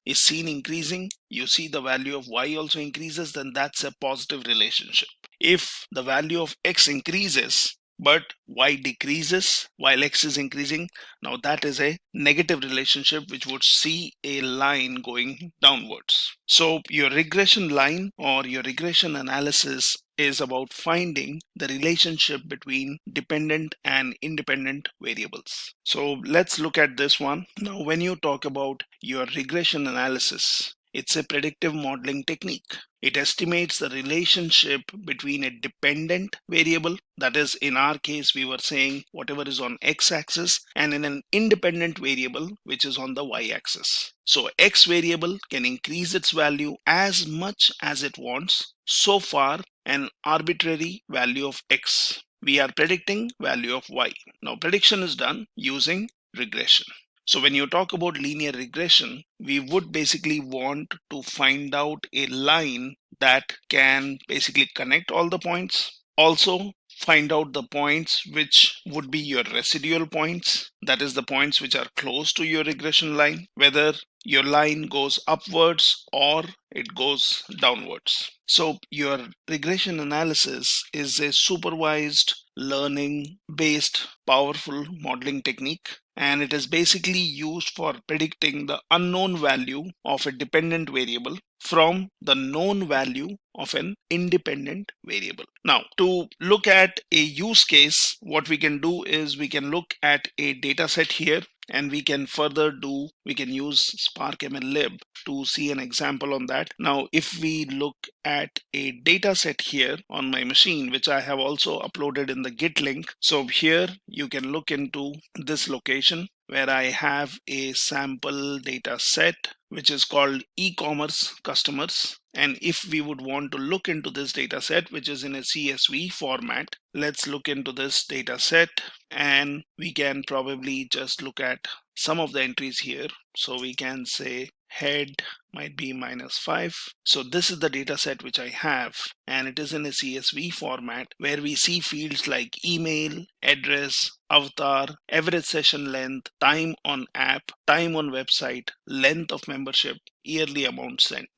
is seen increasing, you see the value of y also increases, then that's a positive relationship. If the value of x increases, but y decreases while x is increasing, now that is a negative relationship which would see a line going downwards. So your regression line or your regression analysis is about finding the relationship between dependent and independent variables. So let's look at this one. Now, when you talk about your regression analysis, it's a predictive modeling technique. It estimates the relationship between a dependent variable, that is, in our case, we were saying whatever is on x-axis, and in an independent variable, which is on the y-axis. So x variable can increase its value as much as it wants. So far, an arbitrary value of x. We are predicting value of y. Now, prediction is done using regression. So when you talk about linear regression, we would basically want to find out a line that can basically connect all the points. Also, find out the points which would be your residual points, that is the points which are close to your regression line, whether your line goes upwards or it goes downwards. So your regression analysis is a supervised learning based powerful modeling technique, and it is basically used for predicting the unknown value of a dependent variable from the known value of an independent variable. Now, to look at a use case, what we can do is we can look at a data set here, and we can use Spark MLlib to see an example on that. Now, if we look at a data set here on my machine, which I have also uploaded in the Git link. So here you can look into this location where I have a sample data set which is called e-commerce customers. And if we would want to look into this data set, which is in a CSV format, let's look into this data set, and we can probably just look at some of the entries here. So we can say head might be -5. So this is the data set which I have, and it is in a CSV format where we see fields like email, address, avatar, average session length, time on app, time on website, length of membership, yearly amount spent.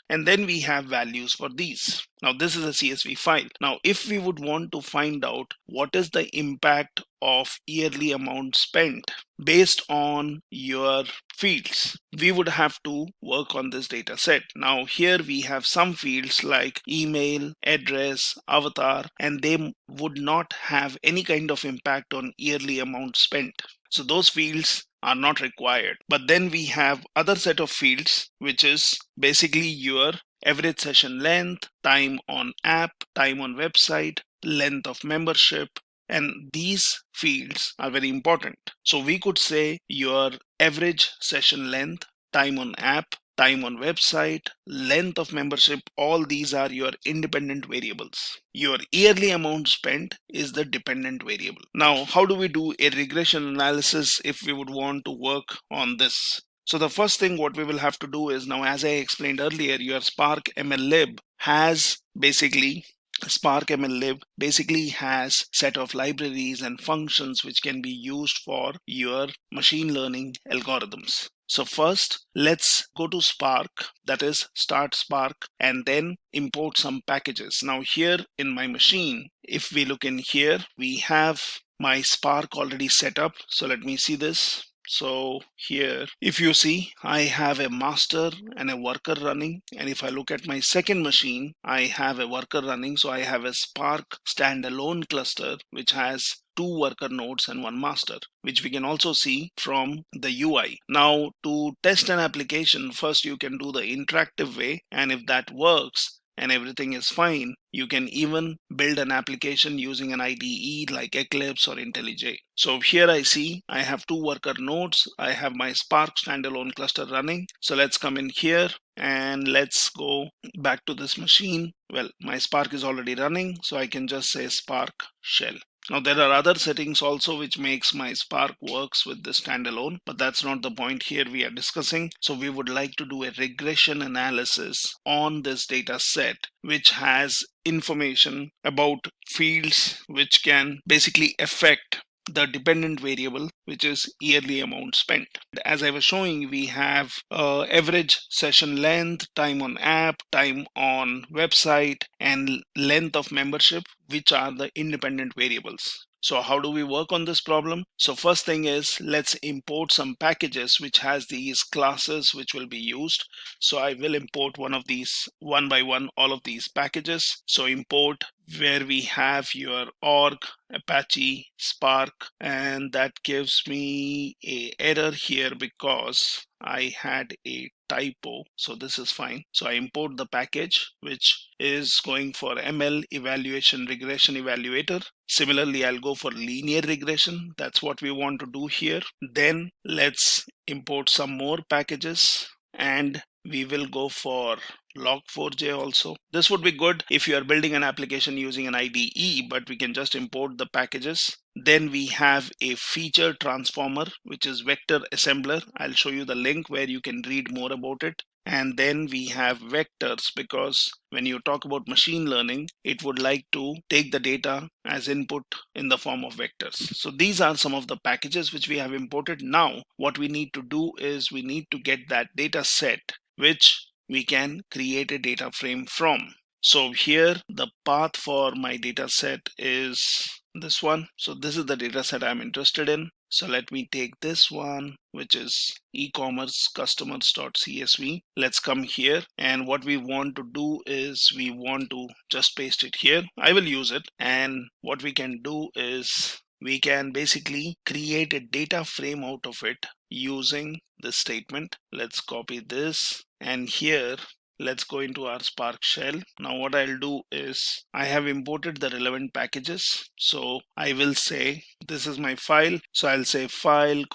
And then we have values for these. Now this is a CSV file. Now if we would want to find out what is the impact of yearly amount spent based on your fields, we would have to work on this data set. Now here we have some fields like email, address, avatar, and they would not have any kind of impact on yearly amount spent. So those fields are not required. But then we have other set of fields, which is basically your average session length, time on app, time on website, length of membership, and these fields are very important. So we could say your average session length, time on app, time on website, length of membership, all these are your independent variables. Your yearly amount spent is the dependent variable. Now, how do we do a regression analysis if we would want to work on this? So the first thing what we will have to do is, now as I explained earlier, your Spark MLlib has set of libraries and functions which can be used for your machine learning algorithms. So first, let's go to Spark, that is start Spark, and then import some packages. Now here in my machine, if we look in here, we have my Spark already set up. So let me see this. So here, if you see, I have a master and a worker running. And if I look at my second machine, I have a worker running. So I have a Spark standalone cluster, which has 2 worker nodes and 1 master, which we can also see from the UI. Now, to test an application, first you can do the interactive way. And if that works, and everything is fine, you can even build an application using an IDE like Eclipse or IntelliJ. So here I see I have 2 worker nodes. I have my Spark standalone cluster running. So let's come in here and let's go back to this machine. Well, my Spark is already running, so I can just say Spark shell. Now there are other settings also which makes my Spark works with the standalone, but that's not the point here we are discussing. So we would like to do a regression analysis on this data set which has information about fields which can basically affect the dependent variable, which is yearly amount spent. As I was showing, we have average session length, time on app, time on website, and length of membership, which are the independent variables. So how do we work on this problem? So first thing is, let's import some packages which has these classes which will be used. So I will import one of these one by one, all of these packages. So import where we have your org, Apache, Spark, and that gives me a error here because I had a typo. So this is fine. So I import the package which is going for ML evaluation regression evaluator. Similarly, I'll go for linear regression. That's what we want to do here. Then let's import some more packages and we will go for log4j also. This would be good if you are building an application using an IDE, but we can just import the packages. Then we have a feature transformer, which is vector assembler. I'll show you the link where you can read more about it. And then we have vectors, because when you talk about machine learning, it would like to take the data as input in the form of vectors. So these are some of the packages which we have imported. Now what we need to do is we need to get that data set which we can create a data frame from. So here the path for my data set is this one. So this is the data set I'm interested in. So let me take this one, which is e-commerce customers.csv. Let's come here, and what we want to do is we want to just paste it here. I will use it, and what we can do is we can basically create a data frame out of it using this statement. Let's copy this, and here let's go into our Spark shell. Now what I'll do is I have imported the relevant packages. So I will say this is my file. So I'll say file : /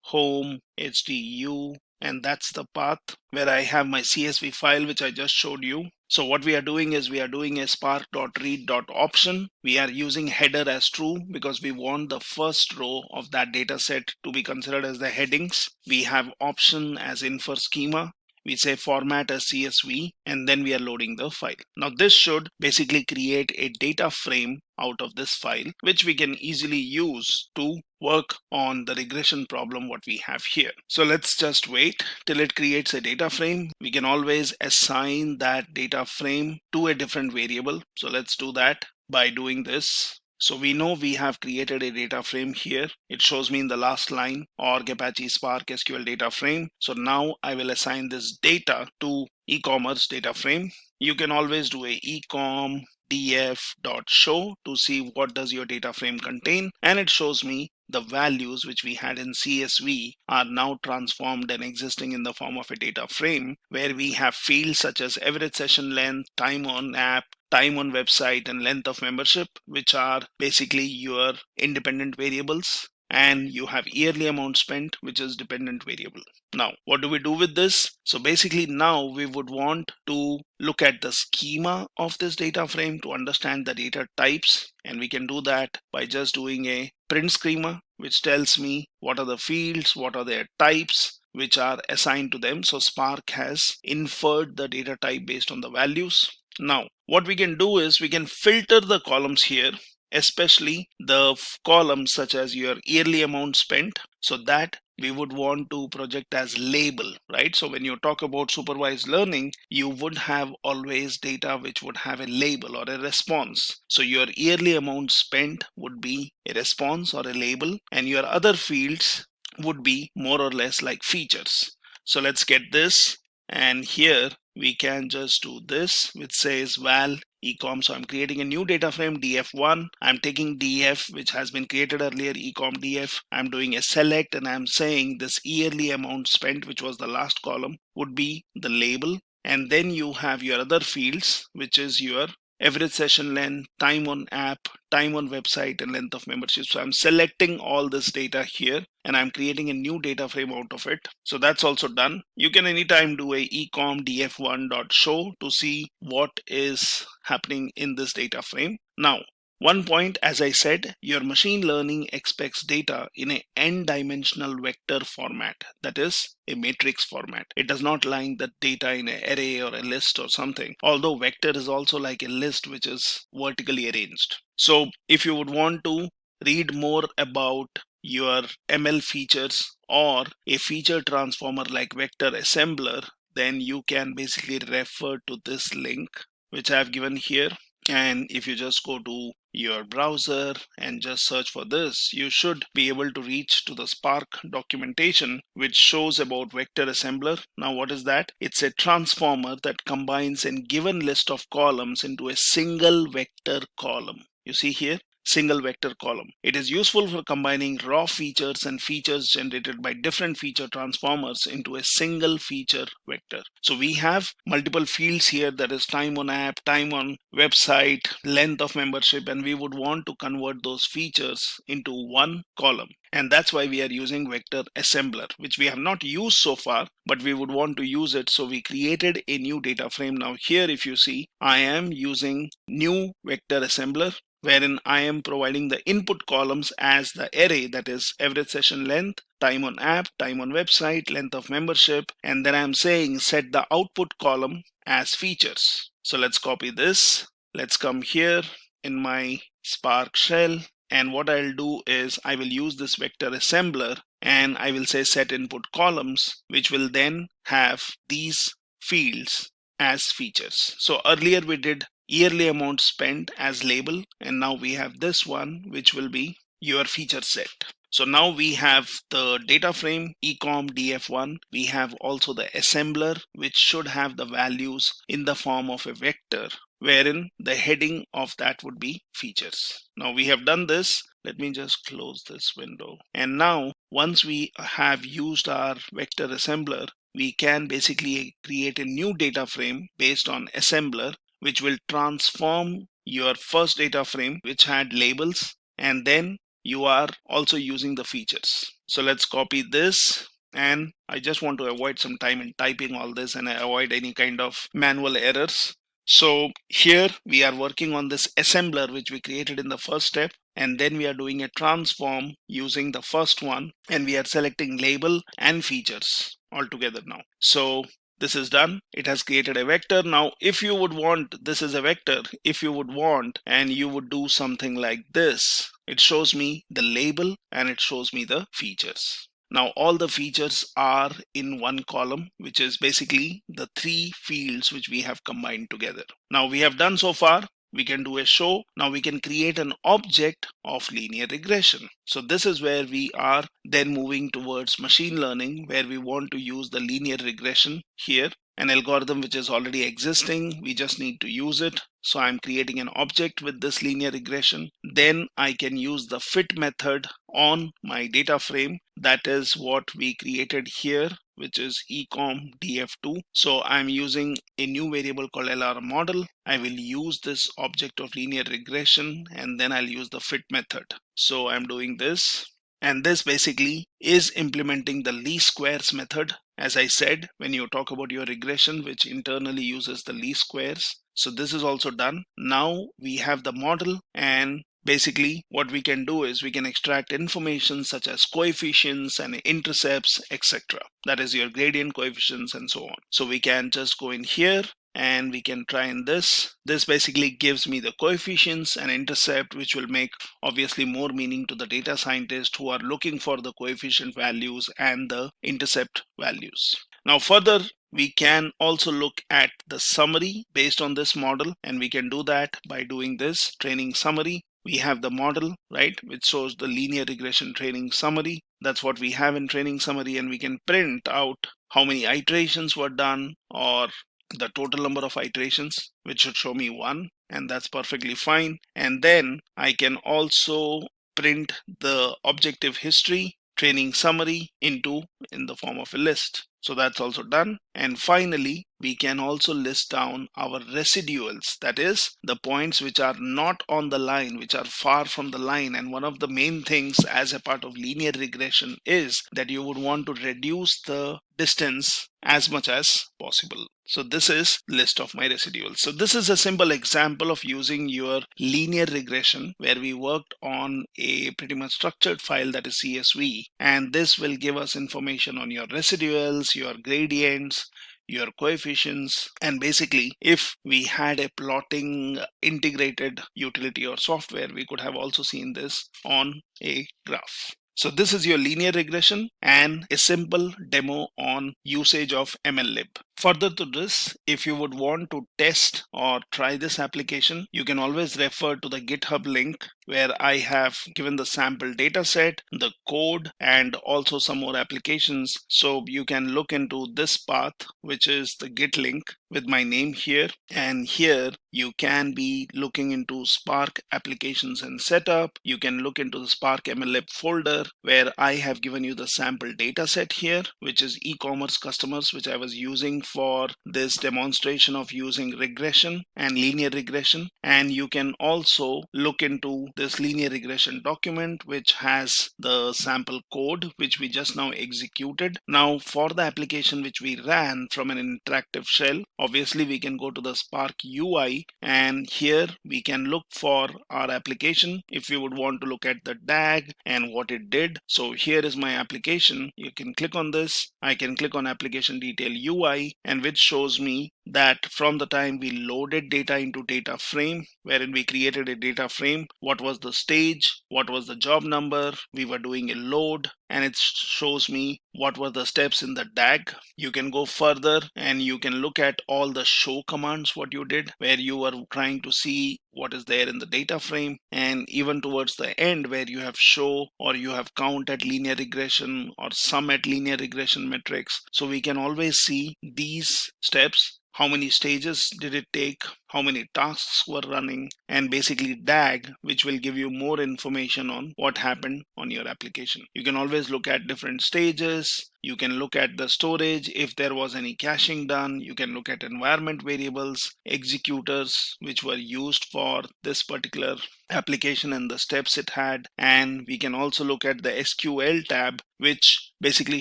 home hdu, and that's the path where I have my CSV file which I just showed you. So what we are doing is we are doing a spark.read.option. We are using header as true because we want the first row of that data set to be considered as the headings. We have option as infer schema. We say format as CSV, and then we are loading the file. Now this should basically create a data frame out of this file, which we can easily use to work on the regression problem what we have here. So let's just wait till it creates a data frame. We can always assign that data frame to a different variable. So let's do that by doing this. So we know we have created a data frame here. It shows me in the last line, org Apache Spark SQL data frame. So now I will assign this data to e-commerce data frame. You can always do a ecom df.show to see what does your data frame contain, and it shows me the values which we had in CSV are now transformed and existing in the form of a data frame, where we have fields such as average session length, time on app, time on website, and length of membership, which are basically your independent variables. And you have yearly amount spent, which is dependent variable. Now, what do we do with this? So basically now we would want to look at the schema of this data frame to understand the data types. And we can do that by just doing a print schema, which tells me what are the fields, what are their types, which are assigned to them. So Spark has inferred the data type based on the values. Now, what we can do is we can filter the columns here, especially the columns such as your yearly amount spent, so that we would want to project as label, right? So when you talk about supervised learning, you would have always data which would have a label or a response. So your yearly amount spent would be a response or a label, and your other fields would be more or less like features. So let's get this, and here we can just do this, which says val ecom. So I'm creating a new data frame df1. I'm taking df which has been created earlier, ecom df. I'm doing a select, and I'm saying this yearly amount spent, which was the last column, would be the label. And then you have your other fields, which is your average session length, time on app, time on website, and length of membership. So I'm selecting all this data here, and I'm creating a new data frame out of it. So that's also done. You can anytime do a ecom df1.show to see what is happening in this data frame. Now, One point, as I said, your machine learning expects data in a n-dimensional vector format, that is a matrix format. It does not like the data in an array or a list or something, although vector is also like a list which is vertically arranged. So if you would want to read more about your ML features or a feature transformer like vector assembler, then you can basically refer to this link which I have given here. And if you just go to your browser and just search for this, you should be able to reach to the Spark documentation which shows about vector assembler. Now what is that? It's a transformer that combines a given list of columns into a single vector column. You see here, single vector column. It is useful for combining raw features and features generated by different feature transformers into a single feature vector. So we have multiple fields here, that is time on app, time on website, length of membership, and we would want to convert those features into one column. And that's why we are using vector assembler, which we have not used so far, but we would want to use it. So we created a new data frame. Now here, if you see, I am using new vector assembler, wherein I am providing the input columns as the array, that is average session length, time on app, time on website, length of membership, and then I'm saying set the output column as features. So let's copy this. Let's come here in my Spark shell, and what I'll do is I will use this vector assembler and I will say set input columns, which will then have these fields as features. So earlier we did yearly amount spent as label, and now we have this one which will be your feature set. So now we have the data frame ecom df1. We have also the assembler which should have the values in the form of a vector, wherein the heading of that would be features. Now we have done this. Let me just close this window. And now once we have used our vector assembler, we can basically create a new data frame based on assembler, which will transform your first data frame which had labels, and then you are also using the features. So let's copy this, and I just want to avoid some time in typing all this and avoid any kind of manual errors. So here we are working on this assembler which we created in the first step, and then we are doing a transform using the first one, and we are selecting label and features all together now. So this is done. It has created a vector. Now if you would want, this is a vector, if you would want and you would do something like this, it shows me the label and it shows me the features. Now all the features are in one column, which is basically the three fields which we have combined together. Now we have done so far. We can do a show. Now we can create an object of linear regression. So this is where we are then moving towards machine learning, where we want to use the linear regression here, an algorithm which is already existing. We just need to use it. So I'm creating an object with this linear regression. Then I can use the fit method on my data frame. That is what we created here, which is ecom df2. So I'm using a new variable called LR model. I will use this object of linear regression, and then I'll use the fit method. So I'm doing this, and this basically is implementing the least squares method. As I said, when you talk about your regression, which internally uses the least squares. So this is also done. Now we have the model, and basically what we can do is we can extract information such as coefficients and intercepts, etc. That is your gradient coefficients and so on. So we can just go in here and we can try in this. This basically gives me the coefficients and intercept, which will make obviously more meaning to the data scientists who are looking for the coefficient values and the intercept values. Now further, we can also look at the summary based on this model, and we can do that by doing this training summary. We have the model, right, which shows the linear regression training summary. That's what we have in training summary, and we can print out how many iterations were done or the total number of iterations, which should show me 1, and that's perfectly fine. And then I can also print the objective history training summary in the form of a list. So that's also done. And finally, we can also list down our residuals, that is the points which are not on the line, which are far from the line. And one of the main things as a part of linear regression is that you would want to reduce the distance as much as possible. So this is list of my residuals. So this is a simple example of using your linear regression where we worked on a pretty much structured file, that is CSV, and this will give us information on your residuals, your gradients, your coefficients, and basically if we had a plotting integrated utility or software, we could have also seen this on a graph. So this is your linear regression and a simple demo on usage of MLlib. Further to this, if you would want to test or try this application, you can always refer to the GitHub link where I have given the sample data set, the code, and also some more applications. So you can look into this path, which is the Git link with my name here. And here you can be looking into Spark applications and setup. You can look into the Spark MLlib folder where I have given you the sample data set here, which is e-commerce customers, which I was using for this demonstration of using regression and linear regression. And you can also look into this linear regression document, which has the sample code which we just now executed. Now for the application which we ran from an interactive shell, obviously we can go to the Spark UI, and here we can look for our application if we would want to look at the DAG and what it did. So here is my application. You can click on this. I can click on application detail UI, and which shows me that from the time we loaded data into data frame, wherein we created a data frame, what was the stage, what was the job number, we were doing a load, and it shows me what were the steps in the DAG. You can go further and you can look at all the show commands what you did, where you were trying to see what is there in the data frame, and even towards the end where you have show or you have count at linear regression or sum at linear regression metrics. So we can always see these steps. How many stages did it take? How many tasks were running? And basically DAG, which will give you more information on what happened on your application. You can always look at different stages. You can look at the storage if there was any caching done. You can look at environment variables, executors which were used for this particular application and the steps it had. And we can also look at the SQL tab, which basically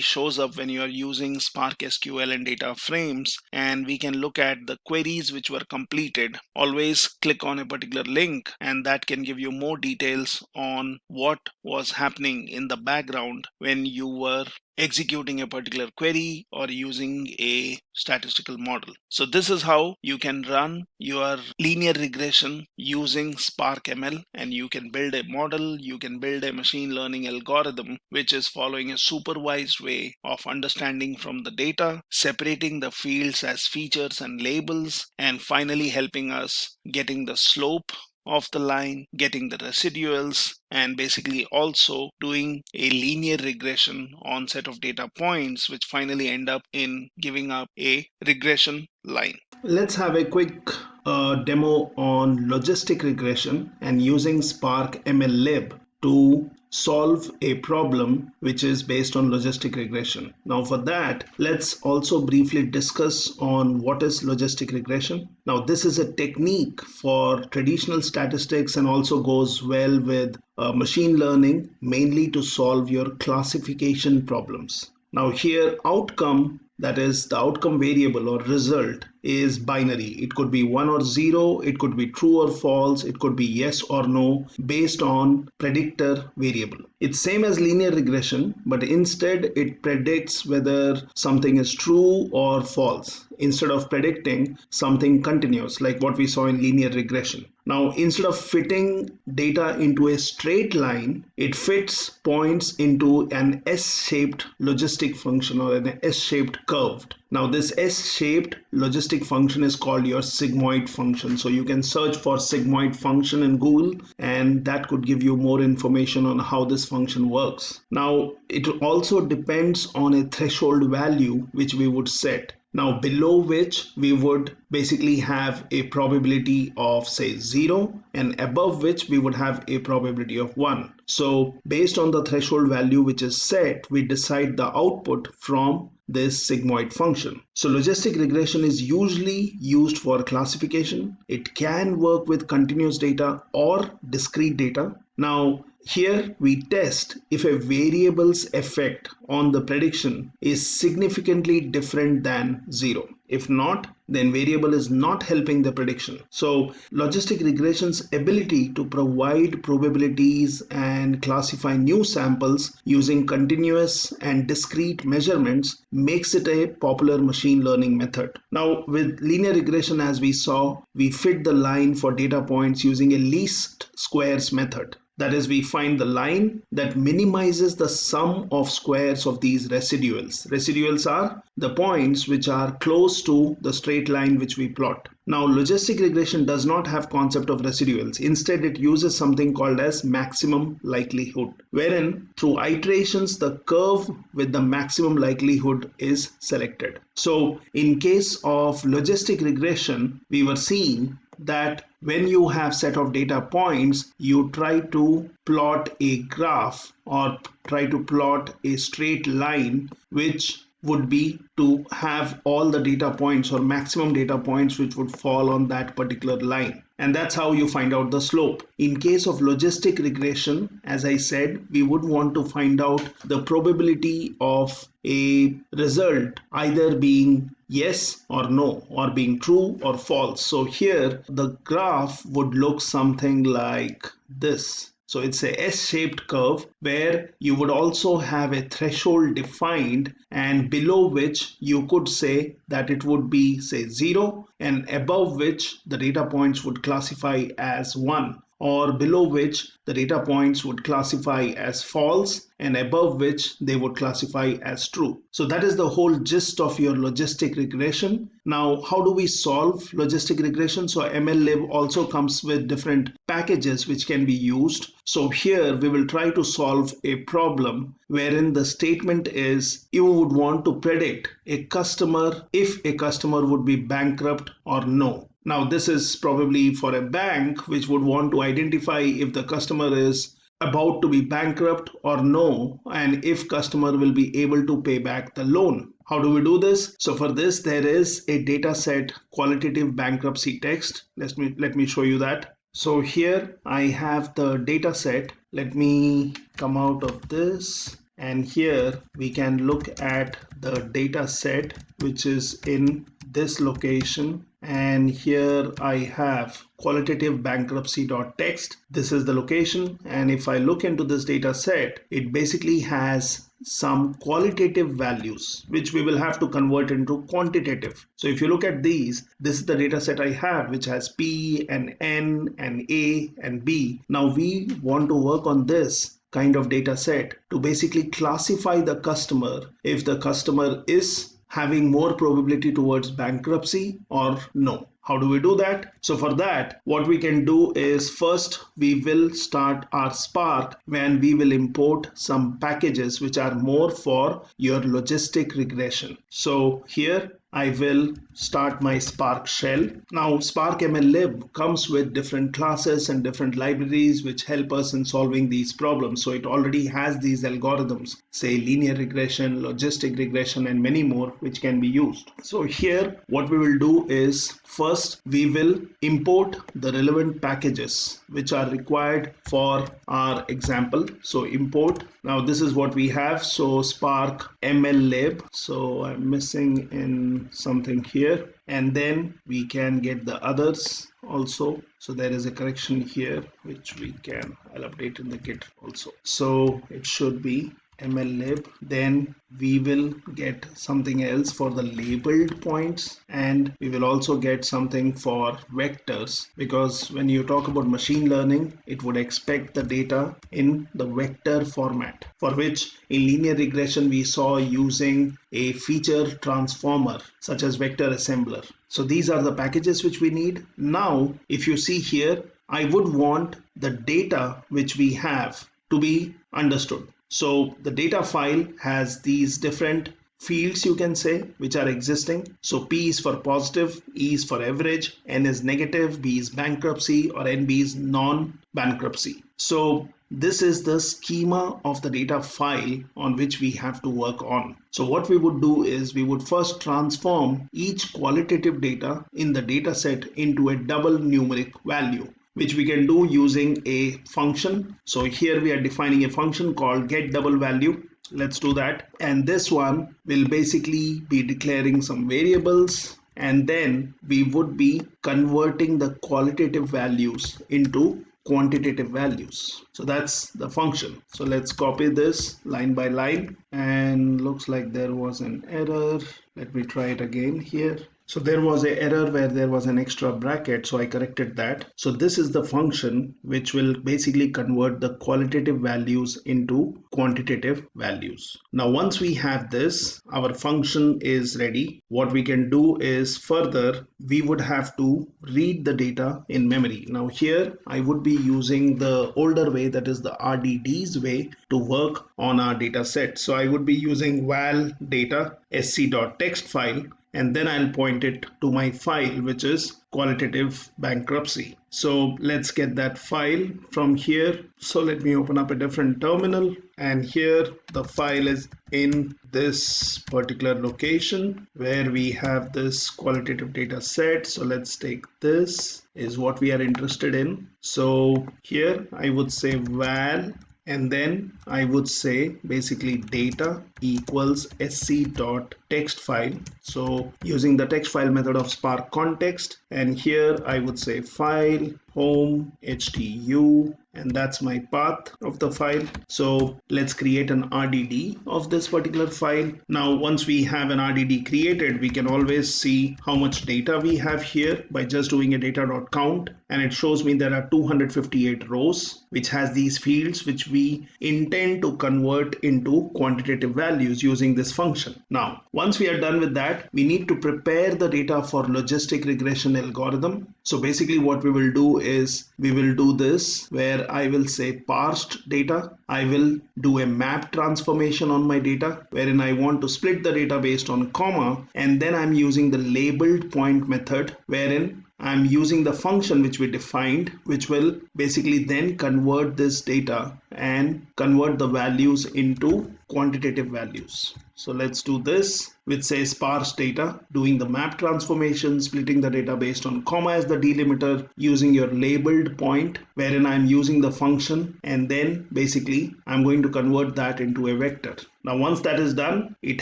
shows up when you are using Spark SQL and data frames. And we can look at the queries which were completed. Always click on a particular link, and that can give you more details on what was happening in the background when you were executing a particular query or using a statistical model. So this is how you can run your linear regression using Spark ML, and you can build a model, you can build a machine learning algorithm which is following a supervised way of understanding from the data, separating the fields as features and labels, and finally helping us getting the slope of the line, getting the residuals, and basically also doing a linear regression on set of data points, which finally end up in giving up a regression line. Let's have a quick demo on logistic regression and using Spark MLlib to solve a problem which is based on logistic regression. Now for that, let's also briefly discuss on what is logistic regression. Now this is a technique for traditional statistics and also goes well with machine learning, mainly to solve your classification problems. Now here outcome, that is the outcome variable or result, is binary. It could be 1 or 0, it could be true or false, it could be yes or no based on predictor variable. It's same as linear regression, but instead it predicts whether something is true or false instead of predicting something continuous like what we saw in linear regression. Now instead of fitting data into a straight line, it fits points into an S-shaped logistic function or an S-shaped curve. Now this S-shaped logistic function is called your sigmoid function. So you can search for sigmoid function in Google, and that could give you more information on how this function works. Now it also depends on a threshold value which we would set. Now below which we would basically have a probability of say 0, and above which we would have a probability of 1. So based on the threshold value which is set, we decide the output from this sigmoid function. So logistic regression is usually used for classification. It can work with continuous data or discrete data. Now, here we test if a variable's effect on the prediction is significantly different than 0. If not, then variable is not helping the prediction. So logistic regression's ability to provide probabilities and classify new samples using continuous and discrete measurements makes it a popular machine learning method. Now, with linear regression, as we saw, we fit the line for data points using a least squares method. That is, we find the line that minimizes the sum of squares of these residuals. Residuals are the points which are close to the straight line which we plot. Now, logistic regression does not have concept of residuals. Instead, it uses something called as maximum likelihood, wherein through iterations, the curve with the maximum likelihood is selected. So in case of logistic regression, we were seeing that when you have set of data points, you try to plot a graph or try to plot a straight line, which would be to have all the data points or maximum data points which would fall on that particular line. And that's how you find out the slope. In case of logistic regression, as I said, we would want to find out the probability of a result either being yes or no, or being true or false. So here the graph would look something like this. So it's a S-shaped curve where you would also have a threshold defined, and below which you could say that it would be, say, 0, and above which the data points would classify as 1, or below which the data points would classify as false, and above which they would classify as true. So that is the whole gist of your logistic regression. Now, how do we solve logistic regression? So MLlib also comes with different packages which can be used. So here we will try to solve a problem wherein the statement is you would want to predict a customer if a customer would be bankrupt or no. Now, this is probably for a bank which would want to identify if the customer is about to be bankrupt or no, and if customer will be able to pay back the loan. How do we do this? So for this, there is a data set qualitative bankruptcy text. Let me show you that. So here I have the data set. Let me come out of this. And here we can look at the data set which is in this location, and here I have qualitative bankruptcy.txt. This is the location, and if I look into this data set, it basically has some qualitative values which we will have to convert into quantitative. So if you look at these, this is the data set I have which has P and N and A and B. Now we want to work on this kind of data set to basically classify the customer if the customer is having more probability towards bankruptcy or no. How do we do that? So for that, what we can do is first we will start our Spark when we will import some packages which are more for your logistic regression. So here I will start my Spark shell. Now Spark MLlib comes with different classes and different libraries which help us in solving these problems. So it already has these algorithms, say linear regression, logistic regression, and many more which can be used. So here what we will do is first we will import the relevant packages which are required for our example. So import. Now this is what we have. So Spark MLlib. So I'm missing in something here, and then we can get the others also. So there is a correction here which I'll update in the Git also. So it should be MLlib. Then we will get something else for the labeled points, and we will also get something for vectors, because when you talk about machine learning, it would expect the data in the vector format, for which in linear regression we saw using a feature transformer such as vector assembler. So these are the packages which we need. Now if you see here, I would want the data which we have to be understood. So the data file has these different fields, you can say, which are existing. So P is for positive, E is for average, N is negative, B is bankruptcy, or NB is non-bankruptcy. So this is the schema of the data file on which we have to work on. So what we would do is we would first transform each qualitative data in the data set into a double numeric value, which we can do using a function. So here we are defining a function called get double value. Let's do that. And this one will basically be declaring some variables, and then we would be converting the qualitative values into quantitative values. So that's the function. So let's copy this line by line, and looks like there was an error. Let me try it again here. So there was an error where there was an extra bracket, so I corrected that. So this is the function which will basically convert the qualitative values into quantitative values. Now once we have this, our function is ready. What we can do is further we would have to read the data in memory. Now here I would be using the older way, that is the RDD's way, to work on our data set. So I would be using val data sc.text file, and then I'll point it to my file, which is qualitative bankruptcy. So let's get that file from here. So let me open up a different terminal, and here the file is in this particular location where we have this qualitative data set. So let's take this, is what we are interested in. So here I would say val, and then I would say basically data equals sc.text file. So using the text file method of Spark context, and here I would say file home htu, and that's my path of the file. So let's create an RDD of this particular file. Now once we have an RDD created, we can always see how much data we have here by just doing a data.count, and it shows me there are 258 rows which has these fields which we intend to convert into quantitative values using this function. Now once we are done with that, we need to prepare the data for logistic regression algorithm. So basically what we will do is we will do this where I will say parsed data. I will do a map transformation on my data wherein I want to split the data based on comma, and then I'm using the labeled point method wherein I'm using the function which we defined, which will basically then convert this data and convert the values into quantitative values. So let's do this, which says sparse data, doing the map transformation, splitting the data based on comma as the delimiter, using your labeled point wherein I'm using the function, and then basically I'm going to convert that into a vector. Now once that is done, it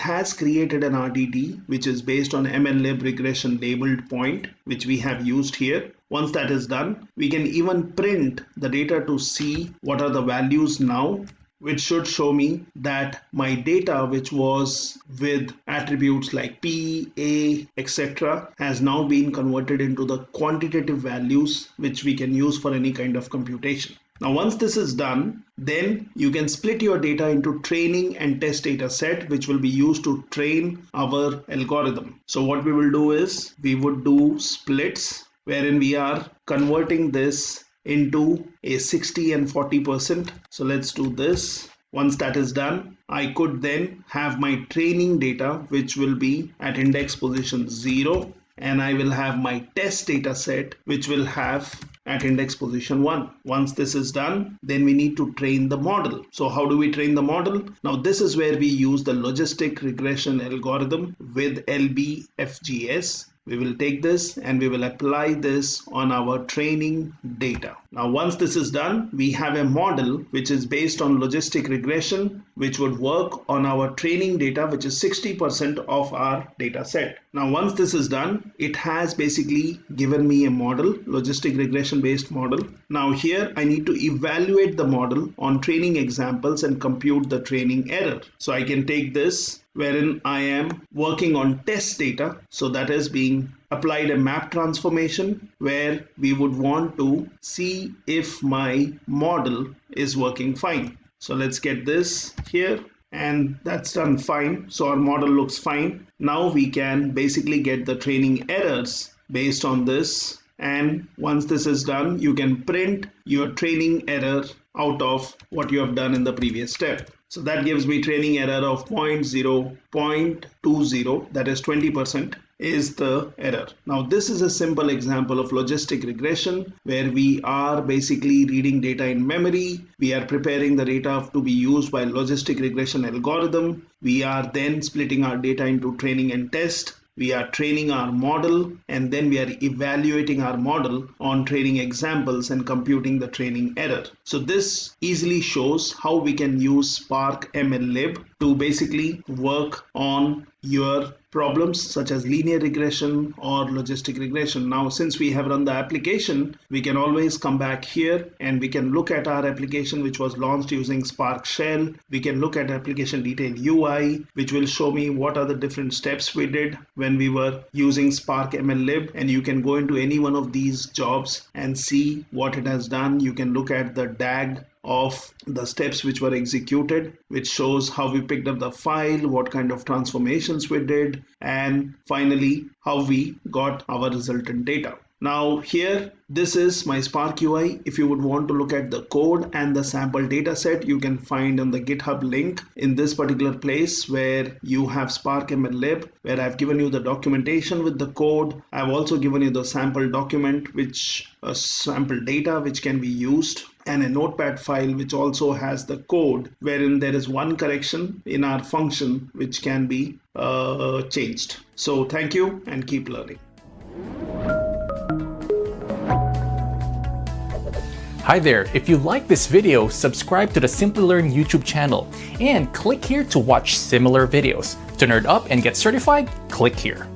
has created an RDD which is based on MLlib regression labeled point, which we have used here. Once that is done, we can even print the data to see what are the values now, which should show me that my data, which was with attributes like P, A, etc., has now been converted into the quantitative values which we can use for any kind of computation. Now once this is done, then you can split your data into training and test data set, which will be used to train our algorithm. So what we will do is we would do splits wherein we are converting this into a 60 and 40%. So let's do this. Once that is done, I could then have my training data, which will be at index position 0, and I will have my test data set, which will have at index position 1. Once this is done, then we need to train the model. So how do we train the model? Now this is where we use the logistic regression algorithm with LBFGS. We will take this and we will apply this on our training data. Now once this is done, we have a model which is based on logistic regression, which would work on our training data, which is 60% of our data set. Now once this is done, it has basically given me a model, logistic regression based model. Now here I need to evaluate the model on training examples and compute the training error. So I can take this wherein I am working on test data. So that is being applied a map transformation where we would want to see if my model is working fine. So let's get this here, and that's done fine. So our model looks fine. Now we can basically get the training errors based on this. And once this is done, you can print your training error out of what you have done in the previous step. So that gives me training error of 0.20, that is 20%. is the error. Now this is a simple example of logistic regression where we are basically reading data in memory. We are preparing the data to be used by logistic regression algorithm. We are then splitting our data into training and test. We are training our model and then we are evaluating our model on training examples and computing the training error. So this easily shows how we can use Spark MLlib to basically work on your problems such as linear regression or logistic regression. Now, since we have run the application, we can always come back here and we can look at our application which was launched using Spark Shell. We can look at application detail UI, which will show me what are the different steps we did when we were using Spark MLlib, and you can go into any one of these jobs and see what it has done. You can look at the DAG of the steps which were executed, which shows how we picked up the file, what kind of transformations we did, and finally how we got our resultant data. Now here, this is my Spark UI. If you would want to look at the code and the sample data set, you can find on the GitHub link in this particular place where you have Spark MLlib, where I've given you the documentation with the code. I've also given you the sample document, which sample data which can be used, and a notepad file which also has the code wherein there is one correction in our function which can be changed. So thank you and keep learning. Hi there, if you like this video, subscribe to the Simplilearn YouTube channel and click here to watch similar videos. To nerd up and get certified, click here.